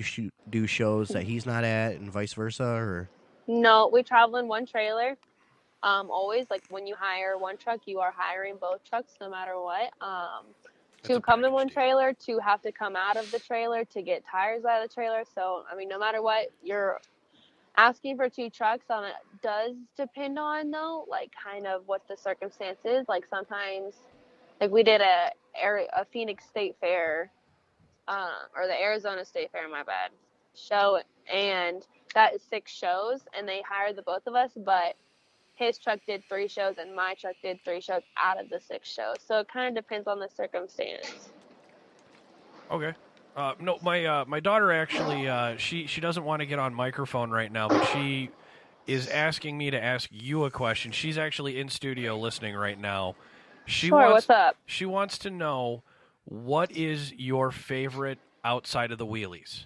do shows that he's not at and vice versa? Or No, we travel in one trailer. Always, like, when you hire one truck, you are hiring both trucks no matter what. To come in one trailer, to have to come out of the trailer, to get tires out of the trailer. So, I mean, no matter what, you're asking for 2 trucks. It does depend on, though, like, kind of what the circumstance is. Like, sometimes, like, we did a Phoenix State Fair, or the Arizona State Fair, my bad, show, and that is 6 shows, and they hired the both of us, but his truck did 3 shows and my truck did 3 shows out of the 6 shows. So it kind of depends on the circumstance. Okay. No, my daughter actually she doesn't want to get on microphone right now, but she is asking me to ask you a question. She's actually in studio listening right now. What's up? She wants to know, what is your favorite outside of the wheelies?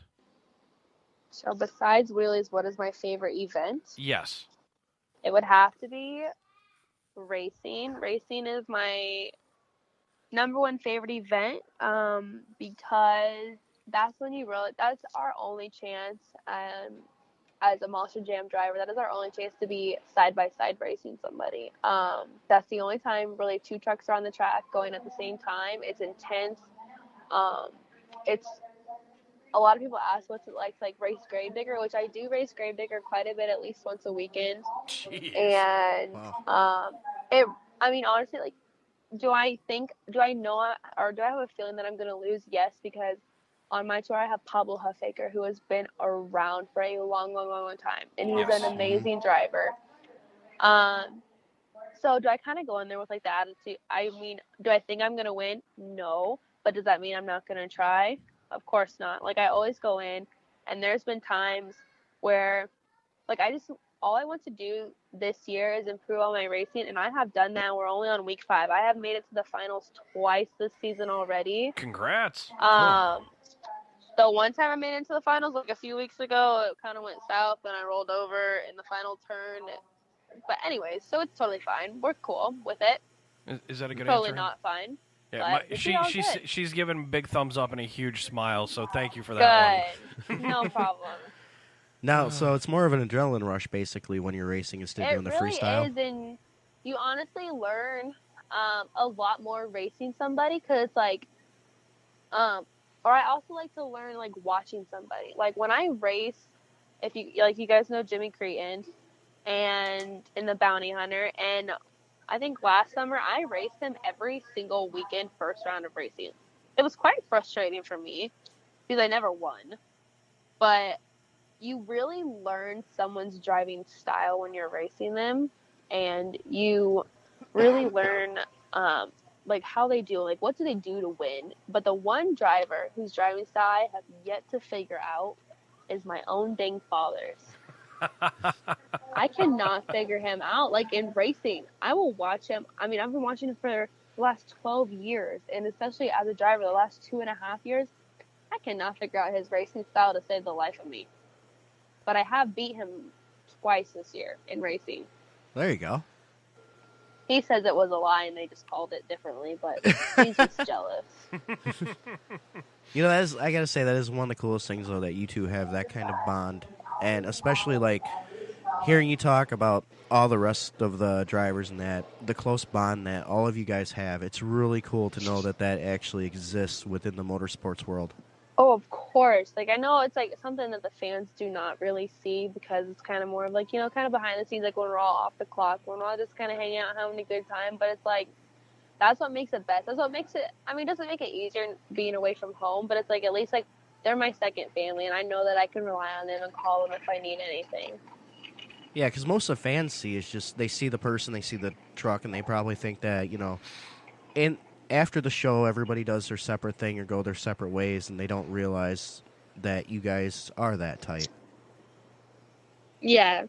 So besides wheelies, what is my favorite event? Yes. It would have to be racing. Racing is my number 1 favorite event, because that's when that's our only chance as a Monster Jam driver. That is our only chance to be side by side racing somebody. That's the only time really 2 trucks are on the track going at the same time. It's intense. It's a lot of people ask what's it like to like race Gravedigger, which I do race Gravedigger quite a bit, at least once a weekend. Jeez. And I mean, honestly, like, do I know, or do I have a feeling that I'm going to lose? Yes, because on my tour I have Pablo Huffaker, who has been around for a long time, and he's an amazing driver. So do I kind of go in there with like the attitude? I mean, do I think I'm going to win? No. But does that mean I'm not going to try? Of course not. Like, I always go in, and there's been times where, like, all I want to do this year is improve on my racing, and I have done that. We're only on week 5. I have made it to the finals twice this season already. Congrats. The one time I made it into the finals, like a few weeks ago, it kind of went south, and I rolled over in the final turn. But anyways, so it's totally fine. We're cool with it. Is that a good totally answer? Not fine. Yeah, she's given big thumbs up and a huge smile, so thank you for that one. Good. No problem. Now, so it's more of an adrenaline rush, basically, when you're racing instead of doing the freestyle? It really is, and you honestly learn a lot more racing somebody, because, like, or I also like to learn, like, watching somebody. Like, when I race, if you guys know Jimmy Cretan, and in the Bounty Hunter, and I think last summer I raced him every single weekend, first round of racing. It was quite frustrating for me because I never won, but you really learn someone's driving style when you're racing them, and you really learn like how they do, like what do they do to win. But the one driver whose driving style I have yet to figure out is my own dang father's. I cannot figure him out. Like, in racing, I will watch him. I mean, I've been watching him for the last 12 years, and especially as a driver, the last 2.5 years, I cannot figure out his racing style to save the life of me. But I have beat him twice this year in racing. There you go. He says it was a lie and they just called it differently, but he's just jealous. You know, I gotta say, that is one of the coolest things, though, that you two have that kind of bond. And especially, like, hearing you talk about all the rest of the drivers and that, the close bond that all of you guys have, it's really cool to know that that actually exists within the motorsports world. Oh, of course. Like, I know it's, like, something that the fans do not really see, because it's kind of more of, like, you know, kind of behind the scenes, like, when we're all off the clock, when we're all just kind of hanging out, having a good time. But it's, like, that's what makes it best. That's what makes it, I mean, it doesn't make it easier being away from home, but it's, like, at least, like, they're my second family, and I know that I can rely on them and call them if I need anything. Yeah, because most of the fans see is just, they see the person, they see the truck, and they probably think that, you know, after the show, everybody does their separate thing or go their separate ways, and they don't realize that you guys are that tight. Yeah.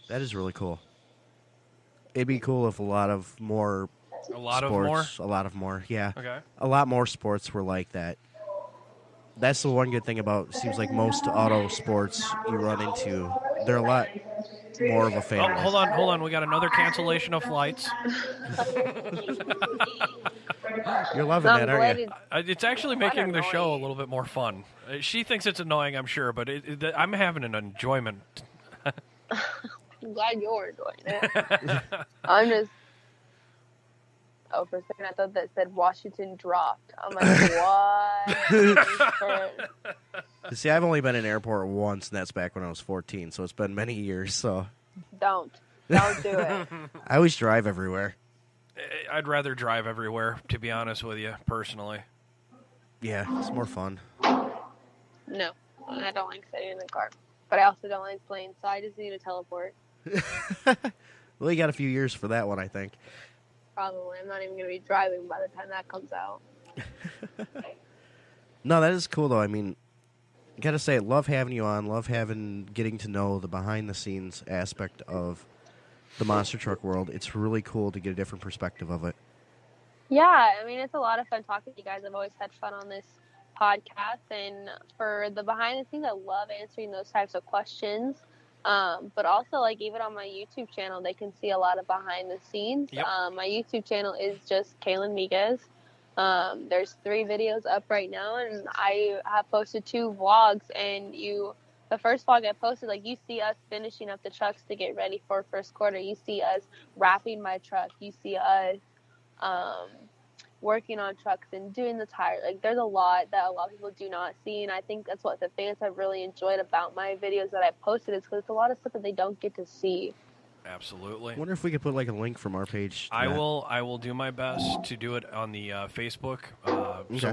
That is really cool. It'd be cool if a lot more, yeah. Okay. A lot more sports were like that. That's the one good thing about, seems like most auto sports you run into, they're a lot more of a family. Oh, hold on. We got another cancellation of flights. You're loving that, aren't you? It's actually making the show a little bit more fun. She thinks it's annoying, I'm sure, but I'm having an enjoyment. I'm glad you're enjoying it. I'm just... Oh, for a second, I thought that said Washington dropped. I'm like, what? See, I've only been in an airport once, and that's back when I was 14, so it's been many years, so... Don't do it. I always drive everywhere. I'd rather drive everywhere, to be honest with you, personally. Yeah, it's more fun. No, I don't like sitting in the car. But I also don't like planes, so I just need to teleport. Well, you got a few years for that one, I think. Probably. I'm not even going to be driving by the time that comes out. No, that is cool, though. I mean, gotta say, love having you on. Love getting to know the behind-the-scenes aspect of the monster truck world. It's really cool to get a different perspective of it. Yeah, I mean, it's a lot of fun talking to you guys. I've always had fun on this podcast. And for the behind-the-scenes, I love answering those types of questions. But also, like, even on my YouTube channel, they can see a lot of behind the scenes. Yep. My YouTube channel is just kaylyn-migues. There's 3 videos up right now, and I have posted 2 vlogs. And the first vlog I posted, like, you see us finishing up the trucks to get ready for first quarter. You see us wrapping my truck. You see us working on trucks and doing the tire. Like, there's a lot that a lot of people do not see, and I think that's what the fans have really enjoyed about my videos that I posted, is because it's a lot of stuff that they don't get to see. Absolutely. I wonder if we could put like a link from our page. I will do my best to do it on the Facebook, so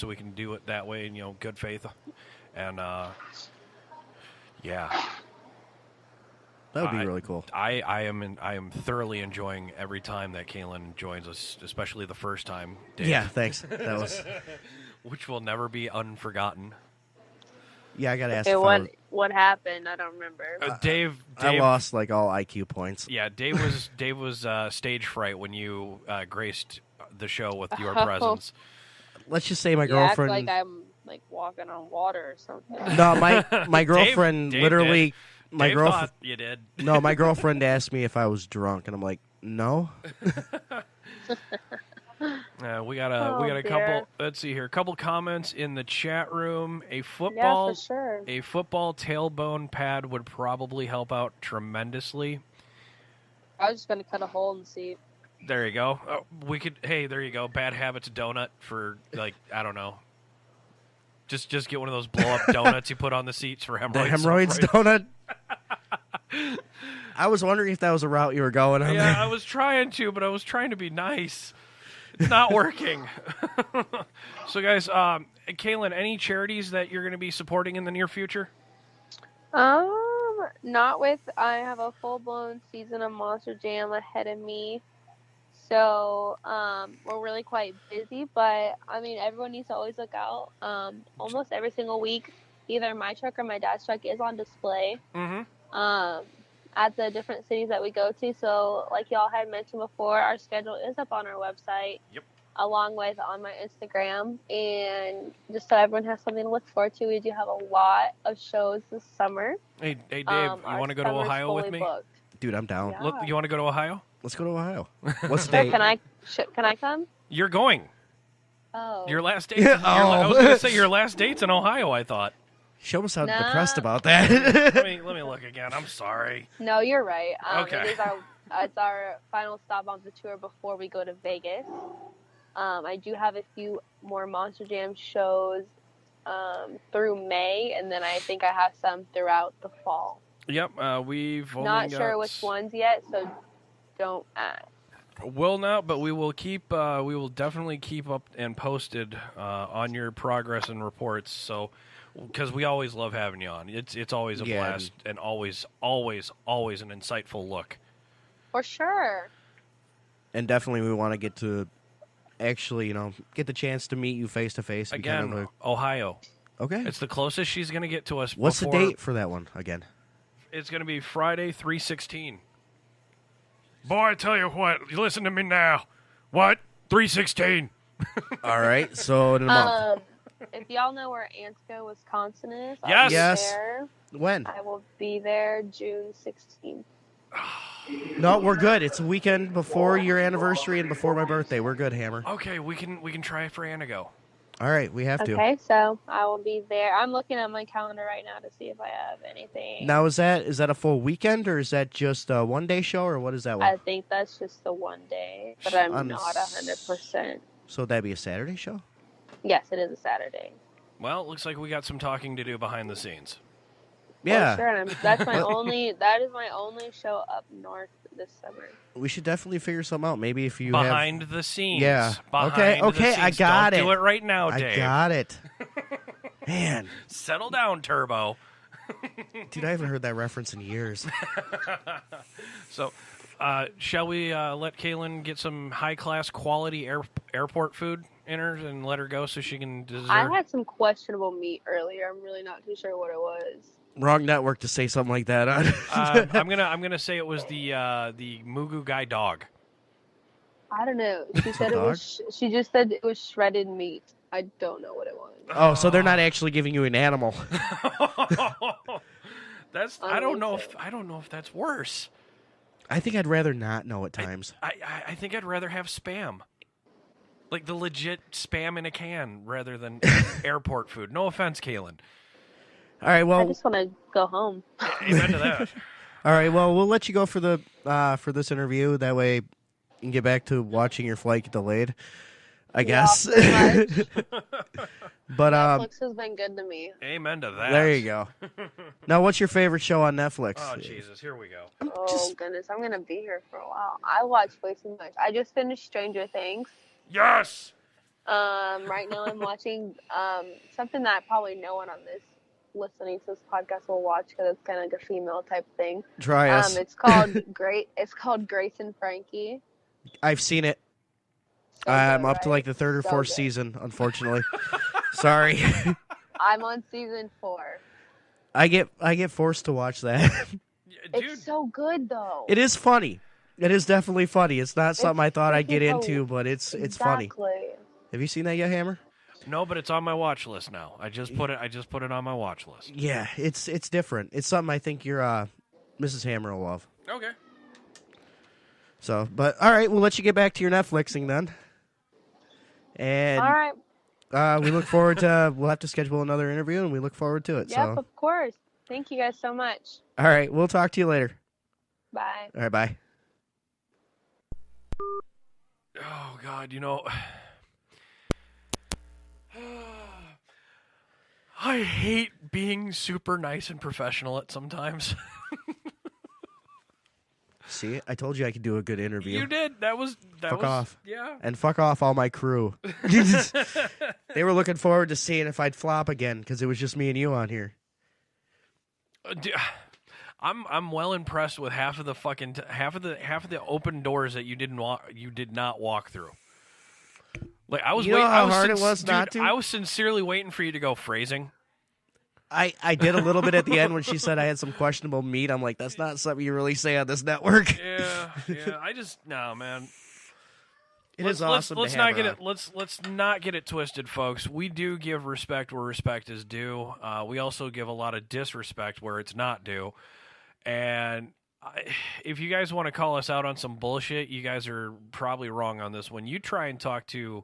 we can do it that way in good faith, and yeah. That would be really cool. I am thoroughly enjoying every time that Kaylyn joins us, especially the first time. Dave. Yeah, thanks. That was which will never be unforgotten. Yeah, I gotta ask. What happened? I don't remember. Dave, I lost like all IQ points. Yeah, Dave was stage fright when you graced the show with your presence. Let's just say my girlfriend. Act like I'm like walking on water or something. No, my girlfriend Dave literally. Did. My Dave girlfriend. You did. No, my girlfriend asked me if I was drunk, and I'm like, no. We got a couple. Let's see here. A couple comments in the chat room. A football tailbone pad would probably help out tremendously. I was just gonna cut a hole in the seat. There you go. We could. Hey, there you go. Bad habits donut for like I don't know. Just get one of those blow up donuts you put on the seats for hemorrhoids. The hemorrhoids donut. I was wondering if that was a route you were going on. Yeah, I was trying to, but I was trying to be nice. It's not working. So, guys, Kaylyn, any charities that you're going to be supporting in the near future? Not with. I have a full-blown season of Monster Jam ahead of me. So, we're really quite busy, but, I mean, everyone needs to always look out. Almost every single week, either my truck or my dad's truck is on display. At the different cities that we go to. So, like y'all had mentioned before, our schedule is up on our website. Yep. Along with on my Instagram. And just so everyone has something to look forward to, we do have a lot of shows this summer. Hey Dave, you want to go to Ohio with me? Booked. Dude, I'm down. Yeah. Look, you want to go to Ohio? Let's go to Ohio. What's the Sure, date? can I come? You're going. Oh. Your last date. I was going to say your last date's in Ohio, I thought. She almost sounded depressed about that. let me look again. I'm sorry. No, you're right. Okay. It's our final stop on the tour before we go to Vegas. I do have a few more Monster Jam shows through May, and then I think I have some throughout the fall. Yep, we've only not got... sure which ones yet, so don't ask. Will not, but we will keep. We will definitely keep up and posted on your progress and reports. So, because we always love having you on. It's always a blast and always an insightful look. For sure. And definitely, we want to get to actually, get the chance to meet you face to face again. Ohio. Okay. It's the closest she's going to get to us. What's the date for that one again? It's going to be Friday, 3/16. Boy, I tell you what, you listen to me now. What? 3/16. All right, so in a month. If y'all know where Ansco, Wisconsin is, yes. Yes. there. When? I will be there June 16th. No, we're good. It's a weekend before your anniversary and before my birthday. We're good, Hammer. Okay, we can try for Anago. All right, we have to. Okay, so I will be there. I'm looking at my calendar right now to see if I have anything. Now, is that a full weekend, or is that just a one-day show, or what is that one? I think that's just the one day, but I'm not 100%. So would that be a Saturday show? Yes, it is a Saturday. Well, it looks like we got some talking to do behind the scenes. Yeah. Sure, and that's my that is my only show up north this summer. We should definitely figure something out. Maybe if you behind the scenes. Yeah. Behind the okay, scenes. I got Don't it. do it right now, Dave. I got it. Man. Settle down, Turbo. Dude, I haven't heard that reference in years. So, shall we let Kaylyn get some high-class quality airport food in her and let her go so she can dessert? I had some questionable meat earlier. I'm really not too sure what it was. Wrong network to say something like that on. I'm gonna say it was the Mugu Guy dog. I don't know. She said it was. She just said it was shredded meat. I don't know what it was. Oh, so they're not actually giving you an animal. That's. I don't know if that's worse. I think I'd rather not know at times. I think I'd rather have Spam. Like the legit Spam in a can rather than airport food. No offense, Kaylyn. All right, well, I just want to go home. Amen to that. All right, well, we'll let you go for this interview. That way, you can get back to watching your flight get delayed. I guess. But Netflix has been good to me. Amen to that. There you go. Now, what's your favorite show on Netflix? Oh Jesus, here we go. Goodness, I'm gonna be here for a while. I watch way too much. I just finished Stranger Things. Yes. Right now I'm watching something that probably no one on this listening to this podcast will watch because it's kind of like a female type thing. Try us. It's called It's called Grace and Frankie. I've seen it. So I'm good, up to right? like the third or So fourth good. season, unfortunately. Sorry. I'm on season 4. I get forced to watch that. Dude, It's so good though. It is funny. It is definitely funny. It's not something I thought I'd get freaking into, but it's funny. Exactly. Have you seen that yet, Hammer? no, but it's on my watch list now. I just put it on my watch list. Yeah, it's different. It's something I think your Mrs. Hammer will love. Okay. So, but all right, we'll let you get back to your Netflixing then. And All right. we look forward to. We'll have to schedule another interview, and we look forward to it. Yep, So, of course. Thank you guys so much. all right, we'll talk to you later. Bye. All right, bye. Oh God, you know, I hate being super nice and professional at sometimes. See, I told you I could do a good interview. You did. That was Fuck off. Yeah. And fuck off all my crew. They were looking forward to seeing if I'd flop again because it was just me and you on here. I'm well impressed with half of the open doors that you did not walk through. Like I was You know waiting, how hard it was not to? I was sincerely waiting for you to go phrasing. I did a little bit at the end when she said I had some questionable meat. I'm like, that's not something you really say on this network. Yeah. I just no, man. It is awesome. Let's to not have get her it. Let's not get it twisted, folks. We do give respect where respect is due. We also give a lot of disrespect where it's not due. And if you guys want to call us out on some bullshit, you guys are probably wrong on this one. You try and talk to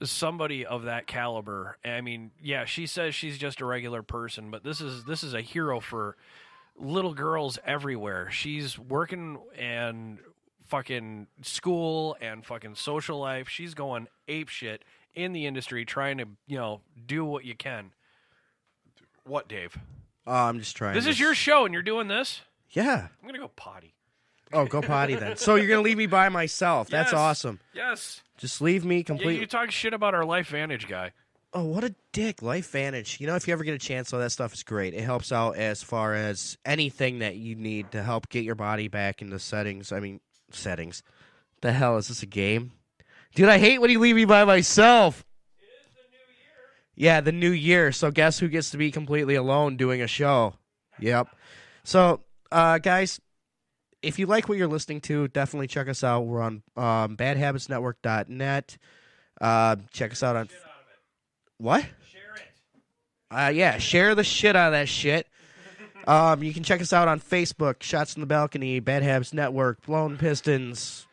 somebody of that caliber. I mean, yeah, she says she's just a regular person, but this is a hero for little girls everywhere. She's working and fucking school and fucking social life. She's going ape shit in the industry, trying to do what you can. What, Dave? Oh, I'm just trying. This is your show, and you're doing this. Yeah. I'm gonna go potty. Oh, go potty then. So you're gonna leave me by myself? That's Yes. awesome. Yes. Just leave me Yeah, completely. you talk shit about our Life Vantage guy. Oh, what a dick. Life Vantage. If you ever get a chance, though, that stuff is great. It helps out as far as anything that you need to help get your body back into settings. I mean, settings. The hell, is this a game? Dude, I hate when you leave me by myself. It is the new year. Yeah, the new year. So guess who gets to be completely alone doing a show? Yep. So, guys, if you like what you're listening to, definitely check us out. We're on badhabitsnetwork.net. Check us out on... What? Share it. Yeah, share the shit out of that shit. You can check us out on Facebook, Shots from the Balcony, Bad Habits Network, Blown Pistons.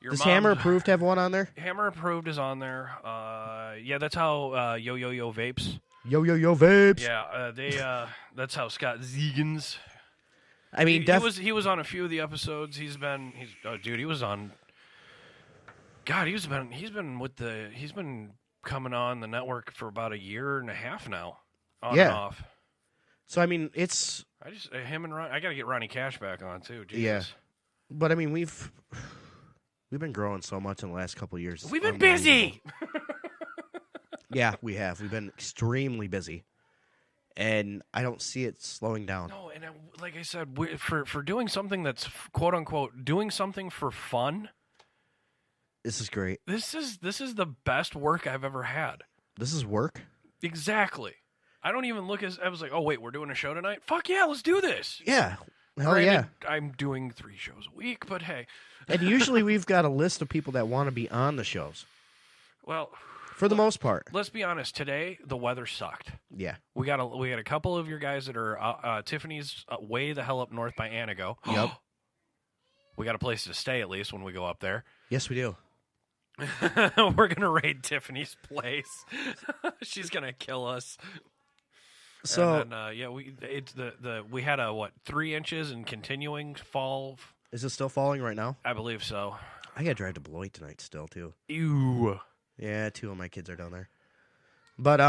Does Hammer Approved have one on there? Hammer Approved is on there. Yeah, that's how Yo Vapes. Yo Vapes. Yeah, they. That's how Scott Zegans. I mean, he was on a few of the episodes. He was on. God, he's been coming on the network for about a year and a half now, on and off. So I mean, it's him and Ron. I got to get Ronnie Cash back on too. Jesus. Yeah, but I mean, we've been growing so much in the last couple of years. We've been busy. Yeah, we have. We've been extremely busy, and I don't see it slowing down. No, and like I said, for doing something that's quote unquote doing something for fun. This is great. This is the best work I've ever had. This is work? Exactly. I don't even look I was like, oh wait, we're doing a show tonight? Fuck yeah, let's do this. Yeah. Hell Granted, yeah. I'm doing 3 shows a week, but hey. And usually we've got a list of people that want to be on the shows. Well, for the most part. Let's be honest. Today, the weather sucked. Yeah. We got a couple of your guys that are Tiffany's way the hell up north by Anago. Yep. We got a place to stay at least when we go up there. Yes, we do. We're gonna raid Tiffany's place. She's gonna kill us. So and then, we had a 3 inches and continuing fall. Is it still falling right now? I believe so. I gotta drive to Beloit tonight still too. Ew. Yeah, 2 of my kids are down there. But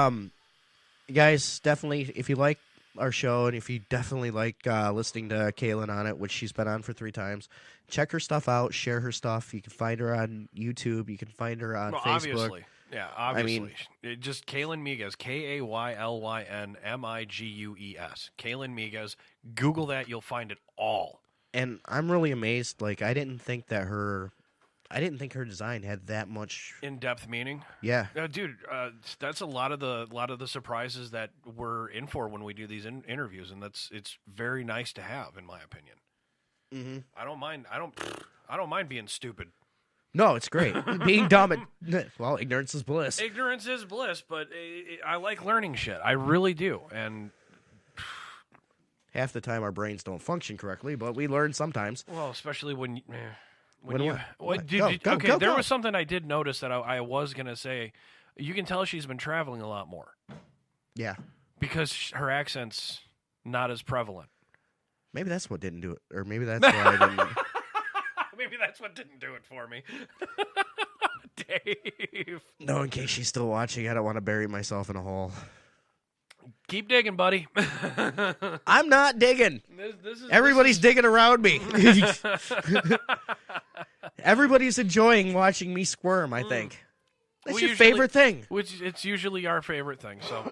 guys, definitely, if you like our show and if you definitely like listening to Kaylyn on it, which she's been on for 3 times, check her stuff out, share her stuff. You can find her on YouTube. You can find her on Facebook. Obviously. Yeah, obviously. Just kaylyn-migues, KAYLYNMIGUES. Kaylyn-migues. Google that. You'll find it all. And I'm really amazed. Like, I didn't think her design had that much in-depth meaning. Yeah, dude, that's a lot of the surprises that we're in for when we do these interviews, and it's very nice to have, in my opinion. Mm-hmm. I don't mind being stupid. No, it's great. Being dumb, well, ignorance is bliss. Ignorance is bliss, but I like learning shit. I really do, and half the time our brains don't function correctly, but we learn sometimes. Well, especially when. Go, there was something I did notice that I was going to say. You can tell she's been traveling a lot more. Yeah. Because her accent's not as prevalent. Maybe that's what didn't do it. Or maybe that's why I didn't. Maybe that's what didn't do it for me. Dave. No, in case she's still watching, I don't want to bury myself in a hole. Keep digging, buddy. I'm not digging. Everybody's digging around me. Everybody's enjoying watching me squirm, I think. That's your favorite thing. Which it's usually our favorite thing, so.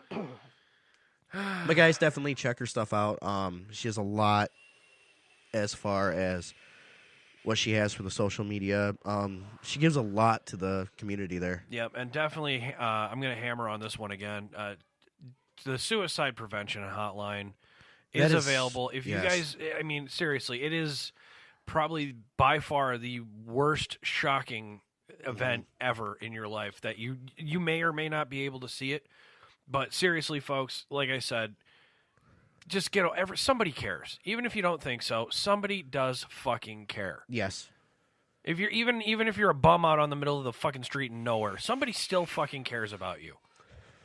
But guys, definitely check her stuff out. She has a lot as far as what she has for the social media. She gives a lot to the community there. Yep, and definitely I'm going to hammer on this one again. The suicide prevention hotline is available. If you guys, I mean, seriously, it is probably by far the worst shocking event ever in your life that you may or may not be able to see it. But seriously, folks, like I said, just somebody cares. Even if you don't think so, somebody does fucking care. Yes. If you're even if you're a bum out on the middle of the fucking street in nowhere, somebody still fucking cares about you.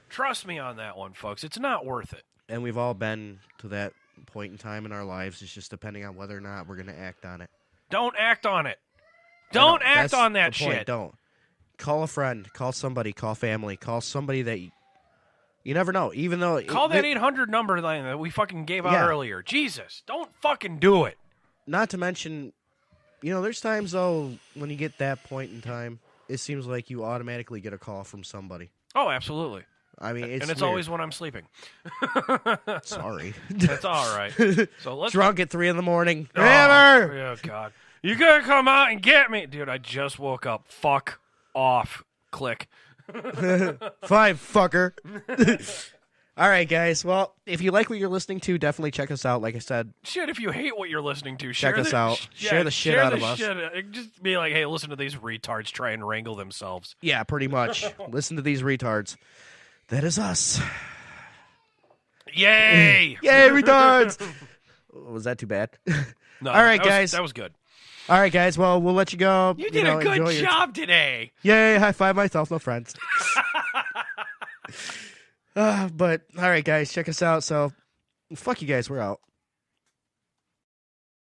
Trust me on that one, folks. It's not worth it. And we've all been to that point in time in our lives. It's just depending on whether or not we're going to act on it. Don't act on it. Don't act on that shit. Don't. Call a friend. Call somebody. Call family. Call somebody that you never know. Even though call that 800 number line that we fucking gave out earlier. Jesus, don't fucking do it. Not to mention, there's times though when you get that point in time, it seems like you automatically get a call from somebody. Oh, absolutely. I mean, it's weird. Always when I'm sleeping. Sorry. That's all right. So let's drunk at 3 a.m. Hammer! Oh, God. You gotta come out and get me. Dude, I just woke up. Fuck off. Click. Fine, fucker. All right, guys. Well, if you like what you're listening to, definitely check us out. Like I said. Shit, if you hate what you're listening to, check us out. Share the shit out of us. Just be like, hey, listen to these retards try and wrangle themselves. Yeah, pretty much. Listen to these retards. That is us. Yay! Yay, retards! Was that too bad? No. All right, guys. That was good. All right, guys. Well, we'll let you go. You did a good job today. Yay, high five myself, no friends. But, all right, guys. Check us out. So, fuck you guys. We're out.